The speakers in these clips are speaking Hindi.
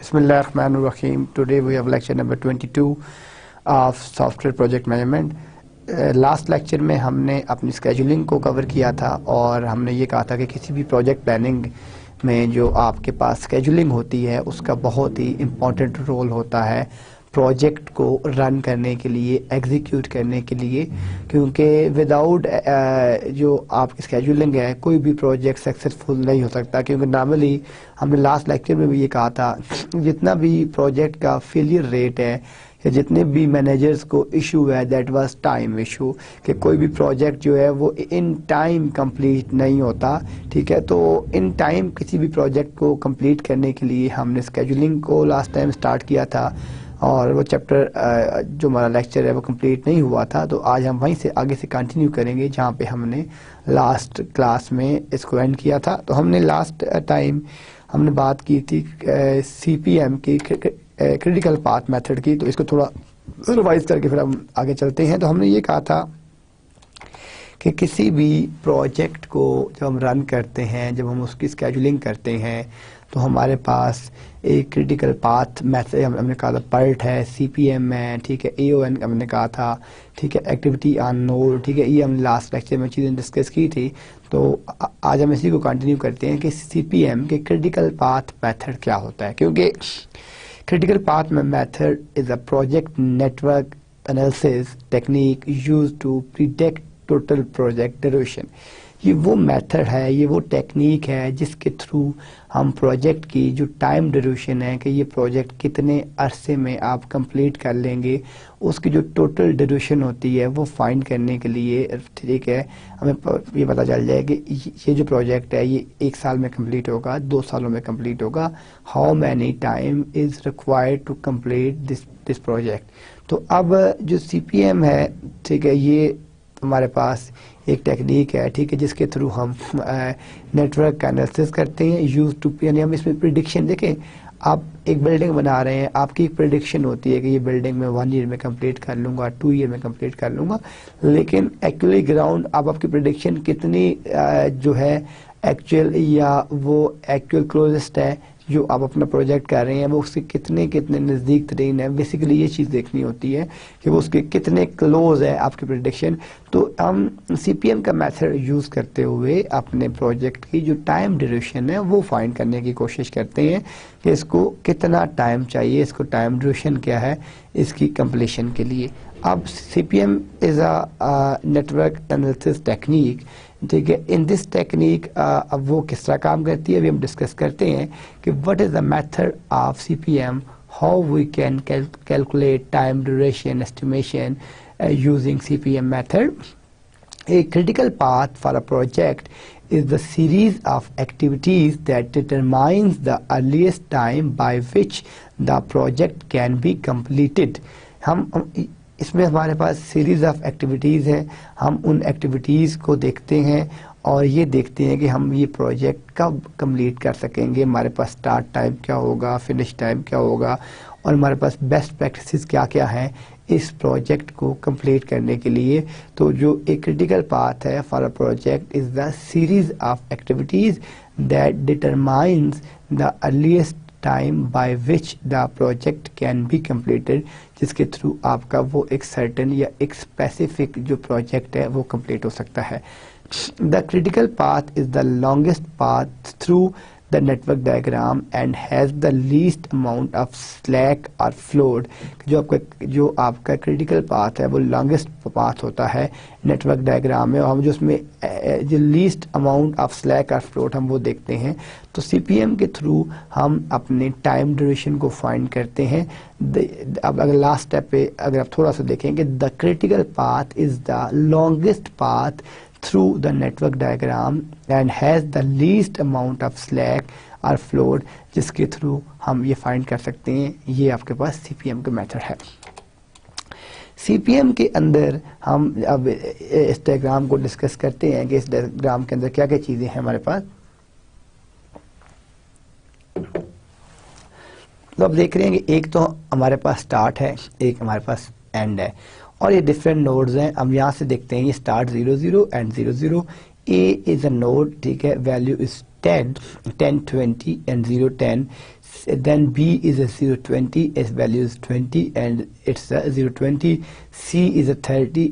Bismillahirrahmanirrahim. Today we have lecture number 22 of software project management. Last lecture में हमने अपनी स्केजुलिंग को कवर किया था और हमने ये कहा था कि किसी भी प्रोजेक्ट प्लानिंग में जो आपके पास स्केजुलिंग होती है उसका बहुत ही इम्पोर्टेंट रोल होता है प्रोजेक्ट को रन करने के लिए, एग्जीक्यूट करने के लिए, क्योंकि विदाउट जो आपकी स्केजुलिंग है कोई भी प्रोजेक्ट सक्सेसफुल नहीं हो सकता। क्योंकि नॉर्मली हमने लास्ट लेक्चर में भी ये कहा था जितना भी प्रोजेक्ट का फेलियर रेट है या जितने भी मैनेजर्स को इशू है दैट वाज टाइम इशू, कि कोई भी प्रोजेक्ट जो है वो इन टाइम कंप्लीट नहीं होता। ठीक है, तो इन टाइम किसी भी प्रोजेक्ट को कंप्लीट करने के लिए हमने स्केजुलिंग को लास्ट टाइम स्टार्ट किया था और वो चैप्टर जो हमारा लेक्चर है वो कंप्लीट नहीं हुआ था। तो आज हम वहीं से आगे से कंटिन्यू करेंगे जहाँ पे हमने लास्ट क्लास में इसको एंड किया था। तो हमने लास्ट टाइम हमने बात की थी CPM की, क्रिटिकल पाथ मेथड की। तो इसको थोड़ा रिवाइज करके फिर हम आगे चलते हैं। तो हमने ये कहा था कि किसी भी प्रोजेक्ट को जब हम रन करते हैं, जब हम उसकी स्केजुलिंग करते हैं, तो हमारे पास एक क्रिटिकल पाथ मेथड हमने कहा था PERT है, CPM है, ठीक है, AON हमने कहा था, ठीक है, एक्टिविटी ऑन नोड, ठीक है, ये हमने लास्ट लेक्चर में चीज़ें डिस्कस की थी। तो आज हम इसी को कंटिन्यू करते हैं कि CPM के क्रिटिकल पाथ मेथड क्या होता है। क्योंकि critical path method is a project network analysis technique used to predict total project duration. ये वो मेथड है, ये वो टेक्निक है जिसके थ्रू हम प्रोजेक्ट की जो टाइम ड्यूरेशन है कि ये प्रोजेक्ट कितने अरसे में आप कंप्लीट कर लेंगे, उसकी जो टोटल ड्यूरेशन होती है वो फाइंड करने के लिए, ठीक है, हमें ये पता चल जाए कि ये जो प्रोजेक्ट है ये 1 साल में कंप्लीट होगा, 2 सालों में कंप्लीट होगा, how many time is required to complete this project. तो अब जो CPM है, ठीक है, ये हमारे पास एक टेक्निक है, ठीक है, जिसके थ्रू हम नेटवर्क का एनालिसिस करते हैं यूज टू, यानी हम इसमें प्रिडिक्शन देखें। आप एक बिल्डिंग बना रहे हैं, आपकी एक प्रिडिक्शन होती है कि ये बिल्डिंग मैं 1 ईयर में कंप्लीट कर लूँगा, 2 ईयर में कंप्लीट कर लूँगा, लेकिन एक्चुअली ग्राउंड अब आपकी प्रिडिक्शन कितनी जो है एक्चुअल या वो एक्चुअल क्लोजेस्ट है जो आप अपना प्रोजेक्ट कर रहे हैं वो उसके कितने नज़दीक तरीन है। बेसिकली ये चीज़ देखनी होती है कि वो उसके कितने क्लोज है आपकी प्रेडिक्शन। तो हम CPM का मेथड यूज़ करते हुए अपने प्रोजेक्ट की जो टाइम ड्यूरेशन है वो फाइंड करने की कोशिश करते हैं कि इसको कितना टाइम चाहिए, इसको टाइम ड्यूरेशन क्या है इसकी कंप्लीशन के लिए। अब CPM is a network analysis technique, ठीक है। इन दिस टेक्निक अब वो किस तरह काम करती है अभी हम डिस्कस करते हैं कि what is the method of CPM, how we can calculate time duration estimation using CPM method. A critical path for a project is the series of activities that determines the earliest time by which the project can be completed। हम इसमें हमारे पास सीरीज ऑफ एक्टिविटीज़ हैं, हम उन एक्टिविटीज़ को देखते हैं और ये देखते हैं कि हम ये प्रोजेक्ट कब कंप्लीट कर सकेंगे, हमारे पास स्टार्ट टाइम क्या होगा, फिनिश टाइम क्या होगा और हमारे पास बेस्ट प्रैक्टिसेस क्या क्या हैं इस प्रोजेक्ट को कंप्लीट करने के लिए। तो जो एक क्रिटिकल पाथ है for a project is the series of activities that determines the earliest time by which the project can be completed, जिसके थ्रू आपका वो एक सर्टेन या एक स्पेसिफिक जो प्रोजेक्ट है वो कंप्लीट हो सकता है। The critical path is the longest path through the network diagram and has the least amount of slack और फ्लोट। जो आपका क्रिटिकल पाथ है वो लॉन्गेस्ट पाथ होता है नेटवर्क डायग्राम में, और हम जो उसमें जो लीस्ट अमाउंट ऑफ स्लैक और फ्लोट हम वो देखते हैं। तो CPM के थ्रू हम अपने टाइम ड्यूरेशन को फाइंड करते हैं। अब अगर लास्ट स्टेप पे अगर आप थोड़ा सा देखेंगे, the critical path is the longest path through the network diagram and has the least amount of slack or float, जिसके थ्रू हम ये फाइंड कर सकते हैं। ये आपके पास CPM का मेथड है। CPM के अंदर हम अब इस डायग्राम को डिस्कस करते हैं कि इस डायग्राम के अंदर क्या क्या चीज़ें हैं हमारे पास। तो अब देख रहे हैं कि एक तो हमारे पास स्टार्ट है, एक हमारे पास एंड है और ये डिफरेंट नोड्स हैं। हम यहाँ से देखते हैं ये start 0 0 and 0 0। A is a node, ठीक है, value is 10 10 20 and 0 10। then B is a 020, its value is 20 and it's a 020. C is a 30,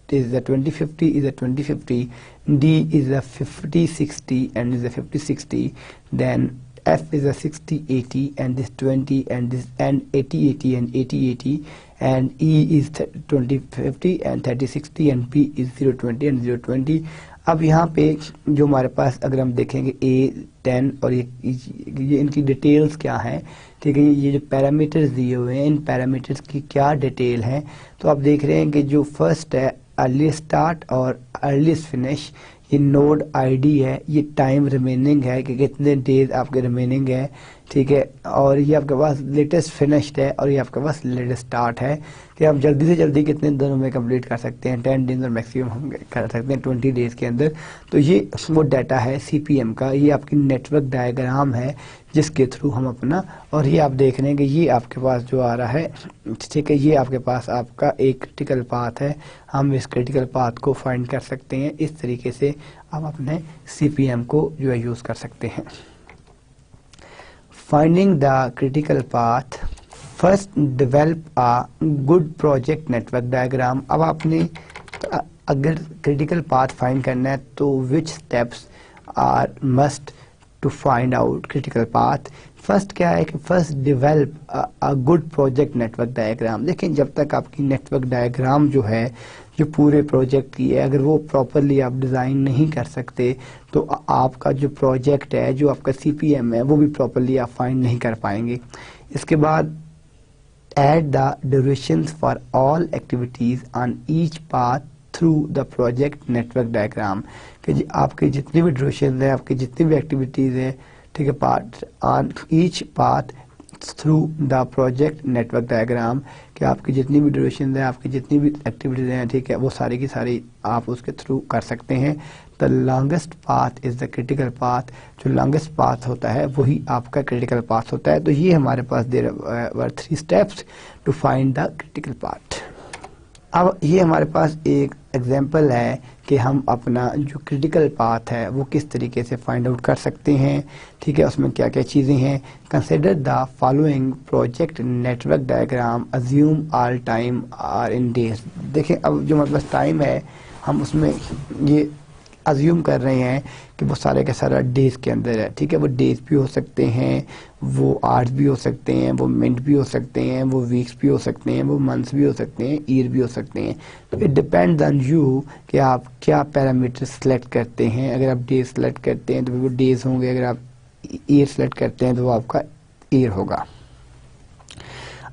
is a 2050, is a 2050. D is a 5060 and is a 5060. Then F is a 6080 and this 20 and this and 8080 and 8080. And E is 2050 and 3060 and P is 020 and 020. अब यहाँ पे जो हमारे पास अगर हम देखेंगे A10 और ये इनकी डिटेल्स क्या हैं, ठीक है, ये जो पैरामीटर्स दिए हुए हैं इन पैरामीटर्स की क्या डिटेल है, तो आप देख रहे हैं कि जो फर्स्ट है अर्लीस्ट स्टार्ट और अर्लीस्ट फिनिश, ये नोड आईडी है, ये टाइम रिमेनिंग है कि कितने डेज आपके रिमेनिंग है, ठीक है, और ये आपके पास लेटेस्ट फिनिश्ड है और ये आपके पास लेटेस्ट स्टार्ट है कि आप जल्दी से जल्दी कितने दिनों में कंप्लीट कर सकते हैं, 10 डेज और मैक्सिमम हम कर सकते हैं 20 डेज के अंदर। तो ये वो डाटा है सीपीएम का, ये आपकी नेटवर्क डायग्राम है जिसके थ्रू हम अपना, और ये आप देख रहे हैं कि ये आपके पास जो आ रहा है, ठीक है, ये आपके पास आपका एक क्रिटिकल पाथ है, हम इस क्रिटिकल पाथ को फाइंड कर सकते हैं। इस तरीके से हम अपने सीपीएम को जो है यूज़ कर सकते हैं। Finding the critical path, first develop a good project network diagram. अब आपने अगर क्रिटिकल पाथ फाइंड करना है तो which steps are must to find out critical path. First क्या है कि first develop a good project network diagram. देखिए जब तक आपकी नेटवर्क डायग्राम जो है जो पूरे प्रोजेक्ट की है, अगर वो प्रॉपरली आप डिज़ाइन नहीं कर सकते तो आपका जो प्रोजेक्ट है, जो आपका सीपीएम है, वो भी प्रॉपरली आप फाइंड नहीं कर पाएंगे। इसके बाद add the durations for all activities on each path through the project network diagram, कि आपके जितने भी ड्यूरेशन है, आपकी जितनी भी एक्टिविटीज़ है, ठीक है, part on each path through the project network diagram, कि आपकी जितनी भी ड्यूरेशन है, आपकी जितनी भी एक्टिविटीज़ हैं, ठीक है, वो सारी की सारी आप उसके थ्रू कर सकते हैं। The longest path is the critical path, जो लॉन्गेस्ट पाथ होता है वही आपका क्रिटिकल पाथ होता है। तो ये हमारे पास there were 3 steps to find the critical path. अब ये हमारे पास एक एग्जांपल है कि हम अपना जो क्रिटिकल पाथ है वो किस तरीके से फाइंड आउट कर सकते हैं, ठीक है, उसमें क्या क्या चीज़ें हैं। Consider the following project network diagram, assume all time are in days. देखिए अब जो हमारे पास टाइम है हम उसमें ये अज्यूम कर रहे हैं कि वो सारे का सारा डेज के अंदर है, ठीक है, वो डेज भी हो सकते हैं, वो आवर्स भी हो सकते हैं, वो मिनट भी हो सकते हैं, वो वीक्स भी हो सकते हैं, वो मंथ्स भी हो सकते हैं, ईयर भी हो सकते हैं। तो इट डिपेंड्स ऑन यू कि आप क्या पैरामीटर सेलेक्ट करते हैं। अगर आप डेज सेलेक्ट करते हैं तो वो डेज होंगे, अगर आप ईयर सेलेक्ट करते हैं तो वो आपका ईयर होगा।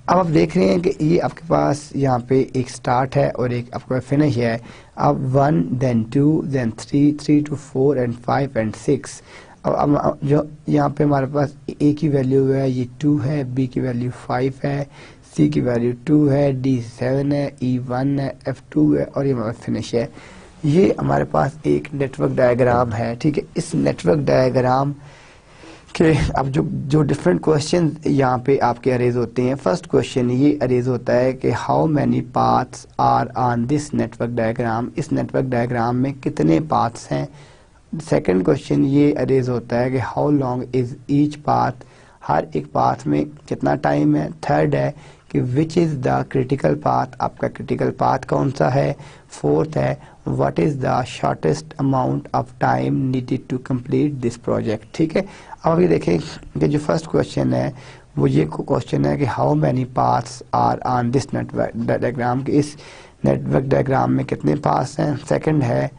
अब आप देख रहे हैं कि ये आपके पास यहाँ पे एक स्टार्ट है और एक आपका फिनिश है। अब 1 then 2 then 3 3 to 4 and 5 and 6। अब जो यहाँ पे हमारे पास ए की वैल्यू है ये 2 है, बी की वैल्यू 5 है, सी की वैल्यू 2 है, डी 7 है, ई 1 है, एफ 2 है और ये हमारा फिनिश है। ये हमारे पास एक नेटवर्क डायग्राम है, ठीक है। इस नेटवर्क डायग्राम कि अब जो डिफरेंट क्वेश्चन यहाँ पे आपके अरेज होते हैं। फर्स्ट क्वेश्चन ये अरेज होता है कि how many paths are on this network diagram, इस नेटवर्क डायग्राम में कितने पाथ्स हैं। सेकंड क्वेश्चन ये अरेज होता है कि how long is each path, हर एक पाथ में कितना टाइम है। थर्ड है कि which is the critical path, आपका क्रिटिकल पाथ कौन सा है। फोर्थ है what is the shortest amount of time needed to complete this project, ठीक है। अब ये देखें कि जो फर्स्ट क्वेश्चन है वो ये क्वेश्चन है कि how many paths are on this network diagram, कि इस नेटवर्क डायग्राम में कितने पाथ्स हैं। सेकंड है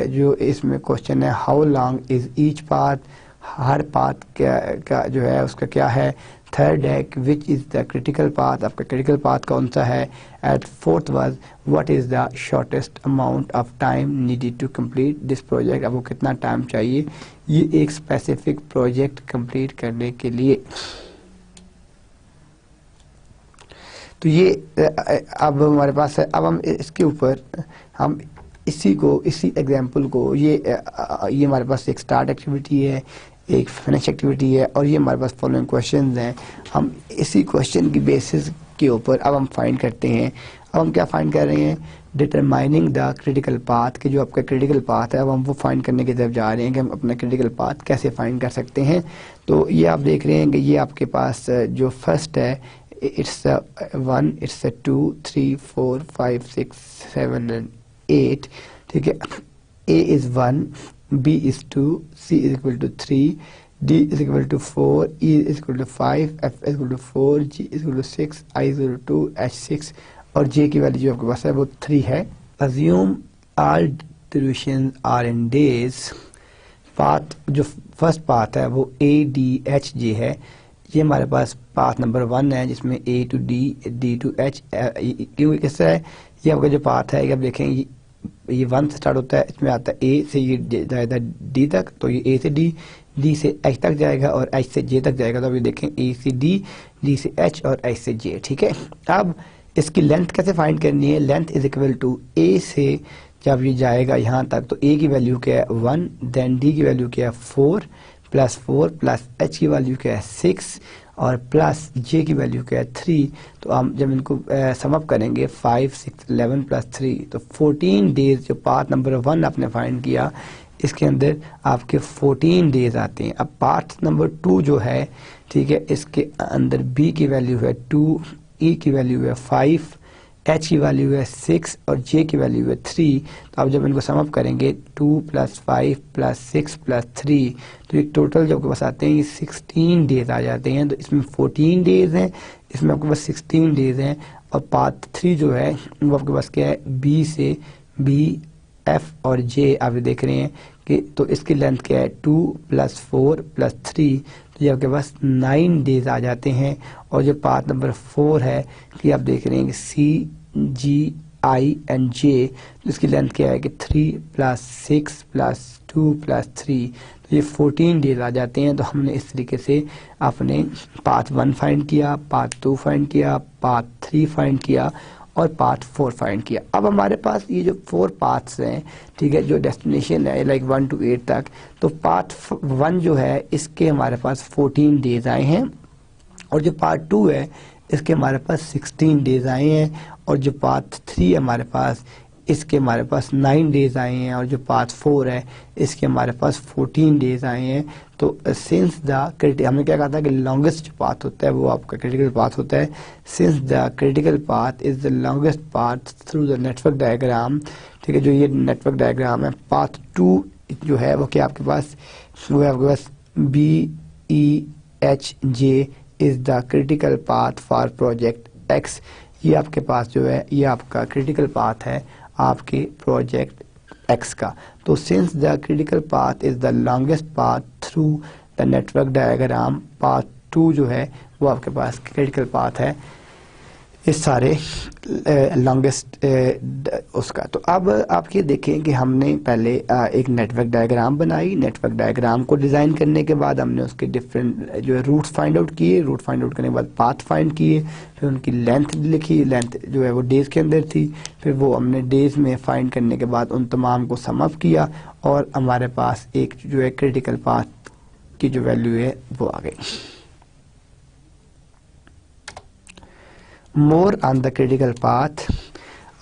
जो इसमें क्वेश्चन है how long is each path, हर पाथ का जो है उसका क्या है। थर्ड है which is the critical path, आपका क्रिटिकल पाथ कौन सा है। At fourth was what is the shortest amount of time needed to complete this project, आपको कितना टाइम चाहिए ये एक स्पेसिफिक प्रोजेक्ट कंप्लीट करने के लिए। तो ये अब हमारे पास है। अब हम इसके ऊपर हम इसी एग्जाम्पल को ये हमारे पास एक स्टार्ट एक्टिविटी है, एक फिनिश एक्टिविटी है और ये हमारे पास फॉलोइंग क्वेश्चंस हैं। हम इसी क्वेश्चन की बेसिस के ऊपर अब हम फाइंड करते हैं। अब हम क्या फाइंड कर रहे हैं, डिटरमाइनिंग द क्रिटिकल पाथ, कि जो आपका क्रिटिकल पाथ है अब हम वो फाइंड करने की तरफ जा रहे हैं कि हम अपना क्रिटिकल पाथ कैसे फाइंड कर सकते हैं। तो ये आप देख रहे हैं कि ये आपके पास जो फर्स्ट है, इट्स 1, इट्स 2, 3, 4, 5, 6, 7 एंड 8, ठीक है। A is 1, B is 2, C is equal to 3, D is equal to 4, E is equal to 5, F is equal to 4, G is equal to 6, I is equal to 2, H 6 और J की वैल्यू जो आपके पास है वो 3 है। Assume all distributions are in days। Path जो फर्स्ट पाथ है वो A D H J है। ये हमारे पास पाथ नंबर 1 है जिसमें A to D, D to H, क्यों किस तरह है, ये आपका जो पाथ है, आप देखेंगे ये 1 से स्टार्ट होता है, इसमें आता है A से ये जाएगा D तक, तो ये A से D, D से H तक जाएगा और H से J तक जाएगा। तो अभी देखें A से D, D से H और H से J, ठीक है। अब इसकी लेंथ कैसे फाइंड करनी है, length is equal to A से जब ये जाएगा यहाँ तक तो A की वैल्यू क्या है 1, देन D की वैल्यू क्या है 4 प्लस H की वैल्यू क्या है 6 और प्लस J की वैल्यू क्या है 3। तो हम जब इनको सम अप करेंगे 5, 6, 11 प्लस 3 तो 14 डेज जो पार्ट नंबर 1 आपने फाइंड किया इसके अंदर आपके 14 डेज आते हैं। अब पार्ट नंबर 2 जो है, ठीक है, इसके अंदर B की वैल्यू है 2, E की वैल्यू है 5, H की वैल्यू है 6 और J की वैल्यू है 3। तो अब जब इनको सम अप करेंगे 2 + 5 + 6 + 3 तो ये टोटल जो आपके पास आते हैं ये 16 डेज आ जाते हैं। तो इसमें 14 डेज हैं, इसमें आपके पास 16 डेज हैं। और पार्ट 3 जो है वो आपके पास क्या है, B से B, F और J आप देख रहे हैं कि तो इसकी लेंथ क्या है 2 + 4 + 3, तो ये आपके पास 9 डेज आ जाते हैं। और जो पार्ट नंबर 4 है कि आप देख रहे हैं कि C, G, I and J, तो इसकी लेंथ क्या है कि 3 + 6 + 2 + 3, तो ये 14 डेज आ जाते हैं। तो हमने इस तरीके से आपने पार्ट 1 फाइंड किया, पार्ट 2 फाइंड किया, पार्ट 3 फाइंड किया और पार्ट 4 फाइंड किया। अब हमारे पास ये जो 4 पार्ट्स हैं, ठीक है, जो डेस्टिनेशन है लाइक 1 to 8 तक, तो पार्ट 1 जो है इसके हमारे पास 14 डेज आए हैं और जो पार्ट 2 है इसके हमारे पास 16 डेज आए हैं और जो पार्ट 3 हमारे पास इसके हमारे पास 9 डेज आए हैं और जो पार्ट 4 है इसके हमारे पास 14 डेज आए हैं। तो सिंस द हमने क्या कहा था कि लॉन्गेस्ट जो पाथ होता है वो आपका क्रिटिकल पाथ होता है। Since the critical path is the longest path through the network diagram, ठीक है, जो ये नेटवर्क डायग्राम है, पाथ 2 जो है वो क्या आपके पास, वो है आपके पास BEHJ is the critical path for project X। ये आपके पास जो है ये आपका क्रिटिकल पाथ है आपके प्रोजेक्ट X का। तो since the critical path is the longest path through the network diagram, path 2 जो है वो आपके पास क्रिटिकल पाथ है इस सारे लॉन्गेस्ट उसका। तो अब आप ये देखें कि हमने पहले एक नेटवर्क डायग्राम बनाई, नेटवर्क डायग्राम को डिज़ाइन करने के बाद हमने उसके डिफरेंट जो है रूट्स फाइंड आउट किए, रूट फाइंड आउट करने के बाद पाथ फाइंड किए, फिर उनकी लेंथ लिखी, लेंथ जो है वो डेज के अंदर थी, फिर वो हमने डेज में फाइंड करने के बाद उन तमाम को सम अप किया और हमारे पास एक जो है क्रिटिकल पाथ की जो वैल्यू है वो आ गई। More on the critical path.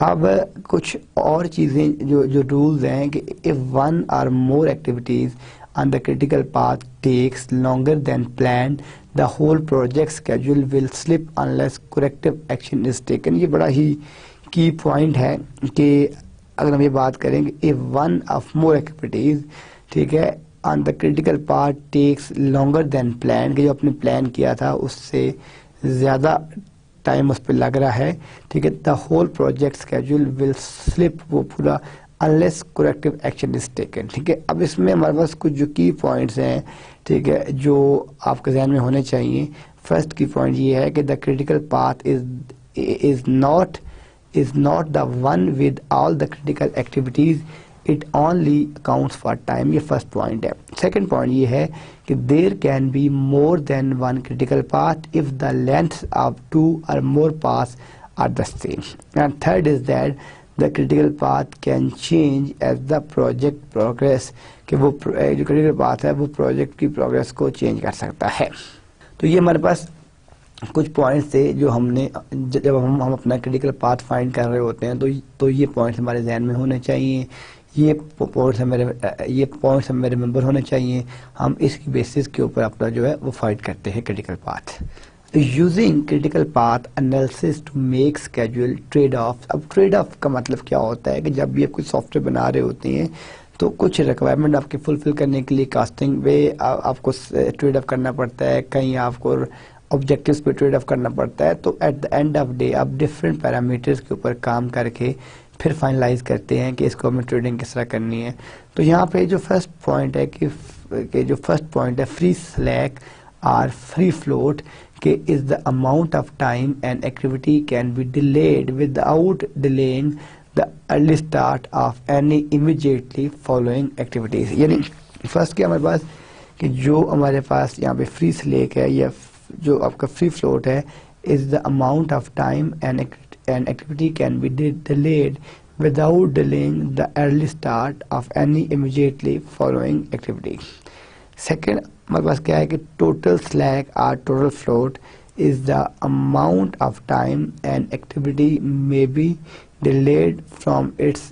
अब कुछ और चीज़ें जो रूल्स हैं कि if 1 or more activities on the critical path takes longer than plan the whole project schedule will slip unless corrective action is taken. ये बड़ा ही की पॉइंट है कि अगर हम ये बात करेंगे इफ़ 1 or more एक्टिविटीज़, ठीक है, on the critical path takes longer than plan, कि जो आपने प्लान किया था उससे ज़्यादा टाइम उस पर लग रहा है, ठीक है, the whole project schedule will slip, वो पूरा unless corrective action is taken, ठीक है। अब इसमें हमारे पास कुछ जो की पॉइंट्स हैं, ठीक है, जो आपके ध्यान में होने चाहिए। फर्स्ट की पॉइंट ये है कि the critical path is not the one with all the critical activities, it only accounts for time. ये फर्स्ट पॉइंट है। सेकंड पॉइंट ये है कि there can be more than one critical path if the length of 2 or more paths are the same. And third is that the critical path can change as the project progress, कि वो जो क्रिटिकल पाथ है वो प्रोजेक्ट की प्रोग्रेस को चेंज कर सकता है। तो ये हमारे पास कुछ पॉइंट्स थे जो हमने जब हम अपना क्रिटिकल पाथ फाइंड कर रहे होते हैं तो ये पॉइंट्स हमारे जहन में होने चाहिए, ये पॉइंट्स हमें रिमेंबर होने चाहिए। हम इसकी बेसिस के ऊपर अपना जो है वो फाइंड करते हैं critical path. Using critical path analysis to make schedule trade off. अब ट्रेड ऑफ का मतलब क्या होता है कि जब भी आप कोई सॉफ्टवेयर बना रहे होते हैं तो कुछ रिक्वायरमेंट आपके फुलफिल करने के लिए कास्टिंग पे आपको ट्रेड ऑफ करना पड़ता है, कहीं आपको ऑब्जेक्टिव्स पे ट्रेड ऑफ करना पड़ता है। तो at the end of day आप डिफरेंट पैरामीटर्स के ऊपर काम करके फिर फाइनलाइज करते हैं कि इसको हमें ट्रेडिंग किस तरह करनी है। तो यहाँ पे जो फर्स्ट पॉइंट है कि फ्री स्लैक और फ्री फ्लोट के is the amount of time and activity can be delayed without delaying the early start of any immediately following activities. यानी फर्स्ट क्या हमारे पास कि जो हमारे पास यहाँ पे फ्री स्लैक है या जो आपका फ्री फ्लोट है is the amount of time and activity can be delayed without delaying the early start of any immediately following activity. Second हमारे पास क्या है कि total slack or total float is the amount of time and activity may be delayed from its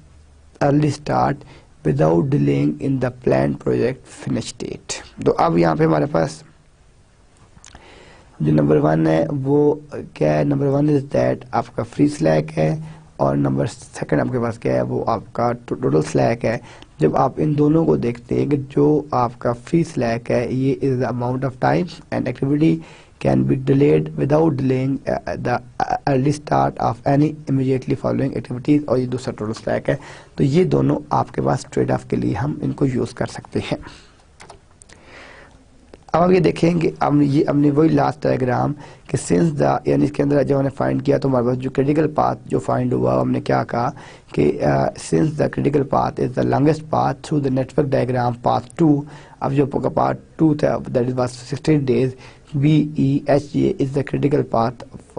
early start without delaying in the planned project finish date. तो अब यहाँ पे हमारे पास जो नंबर 1 है वो क्या है, नंबर 1 इज दैट आपका फ्री स्लैक है और नंबर 2 आपके पास क्या है वो आपका टोटल स्लैक है। जब आप इन दोनों को देखते हैं कि जो आपका फ्री स्लैक है ये is the amount of time and activity can be delayed without delaying the early start of any immediately following activities, और ये दूसरा टोटल स्लैक है। तो ये दोनों आपके पास ट्रेड ऑफ के लिए हम इनको यूज कर सकते हैं। अब हम ये देखेंगे हमने वही लास्ट डायग्राम कि सिंस द यानी इसके अंदर जब हमने फाइंड किया तो हमारे पास जो क्रिटिकल पाथ जो फाइंड हुआ हमने क्या कहा कि since the critical path is the longest path through the network diagram path 2। अब जो पार्ट 2 था that is was 16 days BEHJ is the critical path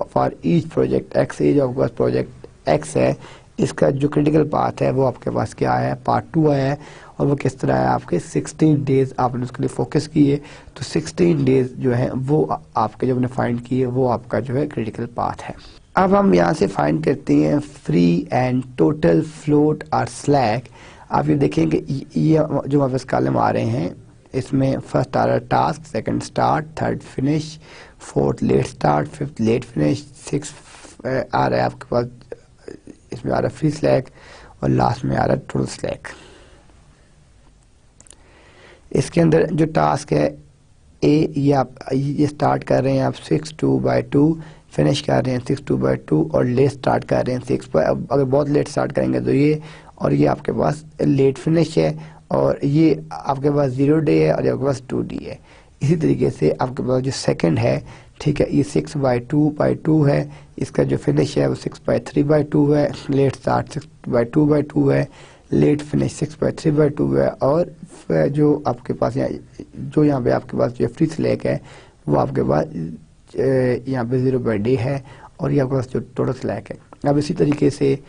for each project x. ये जो आपके पास प्रोजेक्ट एक्स है इसका जो क्रिटिकल पाथ है वो आपके पास क्या है पार्ट 2 आया है और वो किस तरह है आपके 16 डेज आपने उसके लिए फोकस किए। तो 16 डेज जो है वो आपके जो हमने फाइंड किए वो आपका जो है क्रिटिकल पाथ है। अब हम यहाँ से फाइंड करते हैं फ्री एंड टोटल फ्लोट और स्लैक। आप ये देखेंगे ये जो हमारे पास कॉलम आ रहे हैं इसमें फर्स्ट आ रहा है task, second start, third finish, fourth late start, fifth late finish, six आ रहा है आपके पास इसमें आ रहा है फ्री स्लैक और लास्ट में आ रहा है टोटल स्लैक। इसके अंदर जो टास्क है ए ये आप ये स्टार्ट कर रहे हैं आप 6/2/2, फिनिश कर रहे हैं 6/2/2 और लेट स्टार्ट कर रहे हैं 6 पर। अब अगर बहुत लेट स्टार्ट करेंगे तो ये और ये आपके पास लेट फिनिश है और ये आपके पास 0 डे है और ये आपके पास 2 डे है। इसी तरीके से आपके पास जो सेकंड है ठीक है ये 6/2/2 है, इसका जो फिनिश है वो 6/3/2 है, लेट स्टार्ट 6/2/2 है, लेट फिनिश 6/3/2 है और जो आपके पास यहाँ पे आपके पास जो फ्री स्लैक है वो आपके पास यहाँ पे 0 डे है और ये आपके पास जो टोटल स्लैक है। अब इसी तरीके से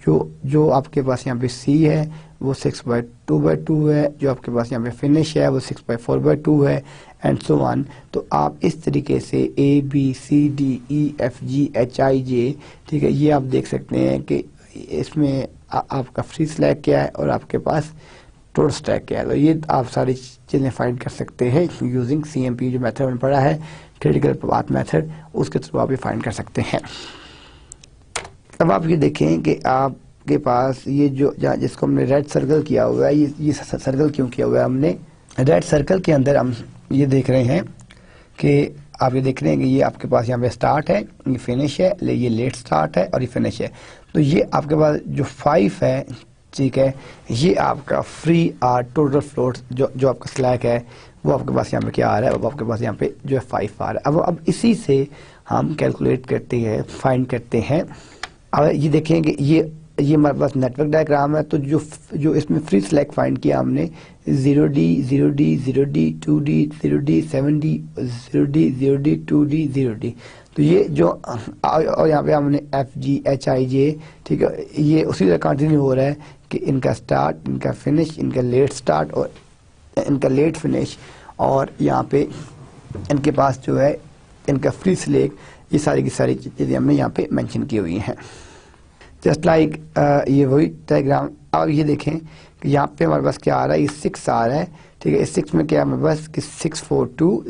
जो आपके पास यहाँ पे सी है वो 6/2/2 है, जो आपके पास यहाँ पे फिनिश है वो 6/4/2 है एंड सो ऑन। तो आप इस तरीके से ABCDEFGHIJ ठीक है ये आप देख सकते हैं कि इसमें आपका फ्री स्लैक क्या है और आपके पास टोटल स्लैक क्या है। तो ये आप सारी चीज़ें फाइंड कर सकते हैं यूजिंग CMP जो मेथड मैंने पढ़ा है क्रिटिकल पाथ मेथड, उसके थ्रू आप ये फाइंड कर सकते हैं। अब आप ये देखें कि आपके पास ये जो जिसको हमने रेड सर्कल किया हुआ है ये सर्कल क्यों किया हुआ है हमने, रेड सर्कल के अंदर हम ये देख रहे हैं कि आप ये देख रहे हैं कि ये आपके पास यहाँ पे स्टार्ट है, ये फिनिश है, ये लेट स्टार्ट है और ये फिनिश है। तो ये आपके पास जो 5 है ठीक है ये आपका फ्री और टोटल फ्लोट जो आपका स्लैक है वो आपके पास यहाँ पे क्या आ रहा है वो आपके पास यहाँ पे जो है 5 आ रहा है। अब इसी से हम कैलकुलेट करते हैं फाइंड करते हैं। अब ये देखेंगे ये हमारे पास नेटवर्क डायग्राम है तो जो इसमें फ्री स्लैक फाइंड किया हमने 0D 0D 0D 2D 0D 7D 0D 0D 2D 0D। तो ये जो और यहाँ पे हमने FGHIJ ठीक है ये उसी तरह कंटिन्यू हो रहा है कि इनका स्टार्ट, इनका फिनिश, इनका लेट स्टार्ट और इनका लेट फिनिश और यहाँ पे इनके पास जो है इनका फ्री सिलेक्ट, ये सारी की सारी चीज़ें हमने यहाँ पे मेंशन की हुई हैं। जस्ट लाइक ये वही डायग्राम। अब ये देखें कि यहाँ पे हमारे पास क्या आ रहा है, ये 6 आ रहा है, ठीक है। इस 6 में क्या है हमारे पास कि 642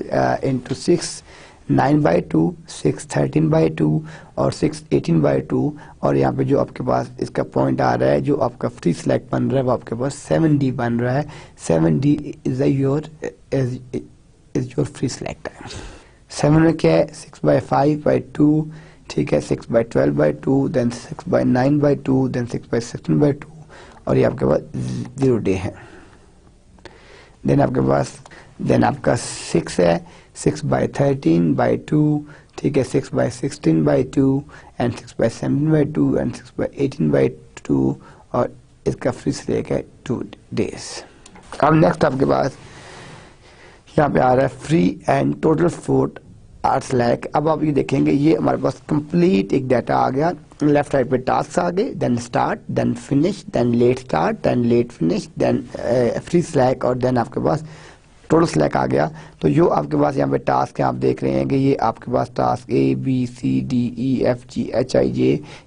इंटू 6 9/2, 6 13/2 और 6 18/2, और यहाँ पे जो आपके पास इसका पॉइंट आ रहा है, जो आपका फ्री सिलेक्ट बन रहा है वो आपके पास 7D बन रहा है। 7D is your free select है। 7 में क्या है 6/5/2, ठीक है, 6/12/2, देन 6/9/2, देन 6/16/2, और ये आपके पास 0 डे है। देन आपके पास आपका 6 है 6/13/2, ठीक है, 6/16/2 एंड 6/17/2 एंड 6/18/2, और इसका फ्री सिलेक्ट है 2 डेज। अब नेक्स्ट आपके पास यहाँ पे आ रहा है free and total float or slack. अब आप ये देखेंगे ये हमारे पास कंप्लीट एक डाटा आ गया। लेफ्ट साइड पे टास्क आ गए, then start, then finish, then late start, then late finish, then free slack, और देन आपके पास टोटल सिलेक्ट आ गया। तो जो आपके पास यहाँ पे टास्क है आप देख रहे हैं कि ये आपके पास टास्क ABCDEFGHIJ,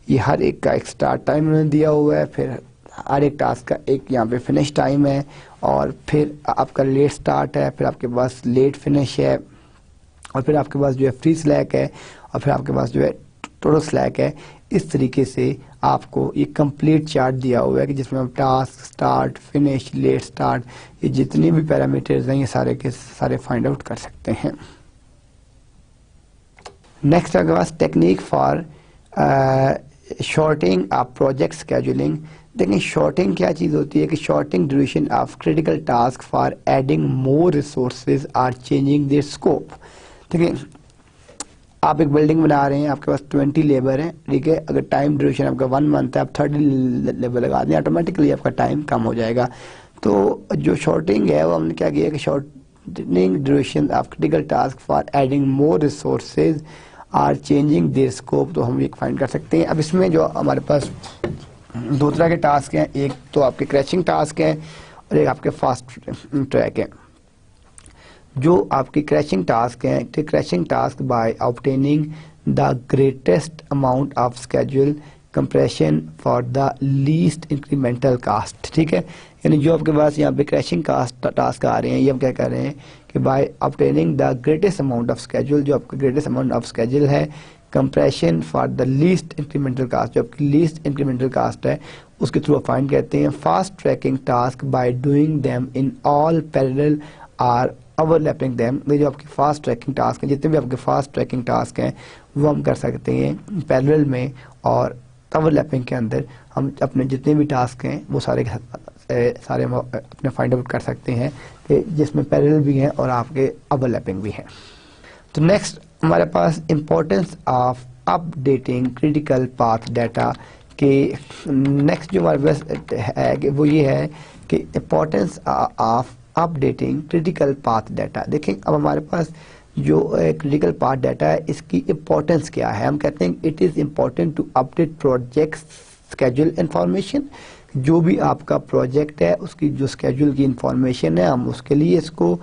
ये हर एक का एक स्टार्ट टाइम उन्होंने दिया हुआ है, फिर हर एक टास्क का एक यहाँ पे फिनिश टाइम है, और फिर आपका लेट स्टार्ट है, फिर आपके पास लेट फिनिश है, और फिर आपके पास जो है फ्री सिलेक्ट है, और फिर आपके पास जो है टोटल सिलेक्ट है। इस तरीके से आपको ये कंप्लीट चार्ट दिया हुआ है कि जिसमें हम task, start, finish, let start, ये जितने भी पैरामीटर्स हैं ये सारे के सारे फाइंड आउट कर सकते हैं। नेक्स्ट आपके पास technique for shorting of project scheduling. देखिए शॉर्टिंग क्या चीज़ होती है कि shorting duration of critical task for adding more resources or changing their scope. देखिए आप एक बिल्डिंग बना रहे हैं, आपके पास 20 लेबर हैं, ठीक है, अगर टाइम ड्यूरेशन आपका 1 मंथ है, आप 30 लेबर लगा दें, ऑटोमेटिकली आपका टाइम कम हो जाएगा। तो जो शॉर्टिंग है वो हमने क्या किया कि shortening duration of critical task for adding more resources or changing their scope, तो हम ये फाइंड कर सकते हैं। अब इसमें जो हमारे पास 2 तरह के टास्क हैं, एक तो आपके क्रैशिंग टास्क हैं और एक आपके फास्ट ट्रैक है। जो आपकी क्रैशिंग टास्क हैं, तो crashing task by obtaining the greatest amount of schedule compression for the least incremental cost, ठीक है। यानी जो आपके पास यहाँ पे क्रैशिंग टास्क आ रहे हैं, ये हम क्या कर रहे हैं कि by obtaining the greatest amount of schedule, जो आपका ग्रेटेस्ट अमाउंट ऑफ स्केड्यूल है, compression for the least incremental cost, जो आपकी लीस्ट इंक्रीमेंटल कास्ट है उसके थ्रू फाइंड करते हैं। Fast tracking task by doing them in all parallel or overlapping them, ये जो आपकी फास्ट ट्रैकिंग टास्क हैं, जितने भी आपके फास्ट ट्रैकिंग टास्क हैं वो हम कर सकते हैं पैरेलल में, और ओवरलैपिंग के अंदर हम अपने जितने भी टास्क हैं वो सारे हम अपने फाइंड आउट कर सकते हैं कि जिसमें पैरेलल भी हैं और आपके ओवरलैपिंग भी हैं। तो नेक्स्ट हमारे पास importance of updating critical path data के नेक्स्ट जो हमारे पास है कि वो ये है कि importance of updating critical path data. देखें अब हमारे पास जो क्रिटिकल पाथ डाटा है इसकी इम्पोर्टेंस क्या है। हम कहते हैं it is important to update project schedule information. जो भी आपका प्रोजेक्ट है उसकी जो स्केड्यूल की इंफॉर्मेशन है हम उसके लिए इसको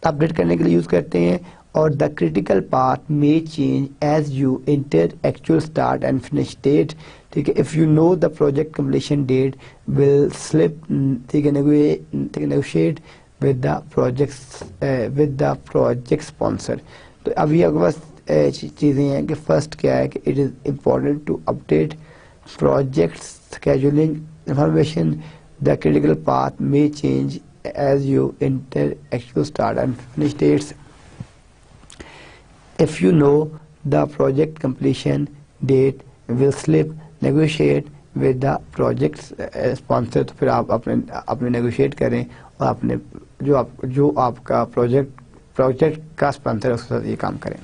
अपडेट करने के लिए यूज़ करते हैं। और the critical path may change as you enter actual start and finish date, ठीक है। If you know the project completion date will slip, ठीक है, negotiate with the project sponsor. तो अभी आपके पास चीज़ें हैं कि फर्स्ट क्या है कि it is important to update project scheduling information. The critical path may change as you enter actual start and finish dates. If you know the project completion date will slip, negotiate with the project sponsor। तो फिर आप अपने नेगोशिएट करें और अपने जो आपका प्रोजेक्ट का स्पॉन्सर है उसके साथ ये काम करें।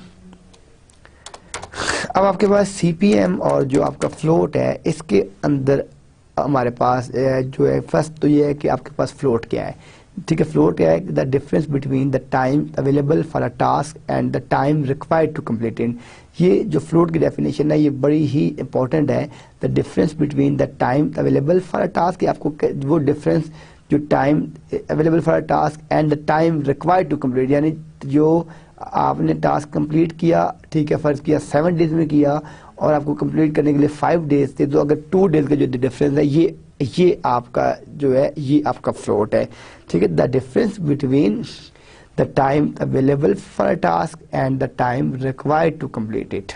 अब आपके पास CPM और जो आपका फ्लोट है इसके अंदर हमारे पास जो है फर्स्ट तो ये है कि आपके पास फ्लोट क्या है, ठीक है। फ्लोट क्या है, the difference between the time available for a task and the time required to complete it. ये जो फ्लोट की डेफिनेशन है ये बड़ी ही इंपॉर्टेंट है। The difference between the time available for a task, आपको वो डिफरेंस जो time available for a task and the time required to complete, यानी जो आपने टास्क कंप्लीट किया, ठीक है, फर्ज किया 7 डेज में किया और आपको कंप्लीट करने के लिए 5 डेज थे, तो अगर 2 डेज का जो डिफरेंस है ये आपका जो है ये आपका फ्लोट है, ठीक है। The difference between the time available for a task and the time required to complete it.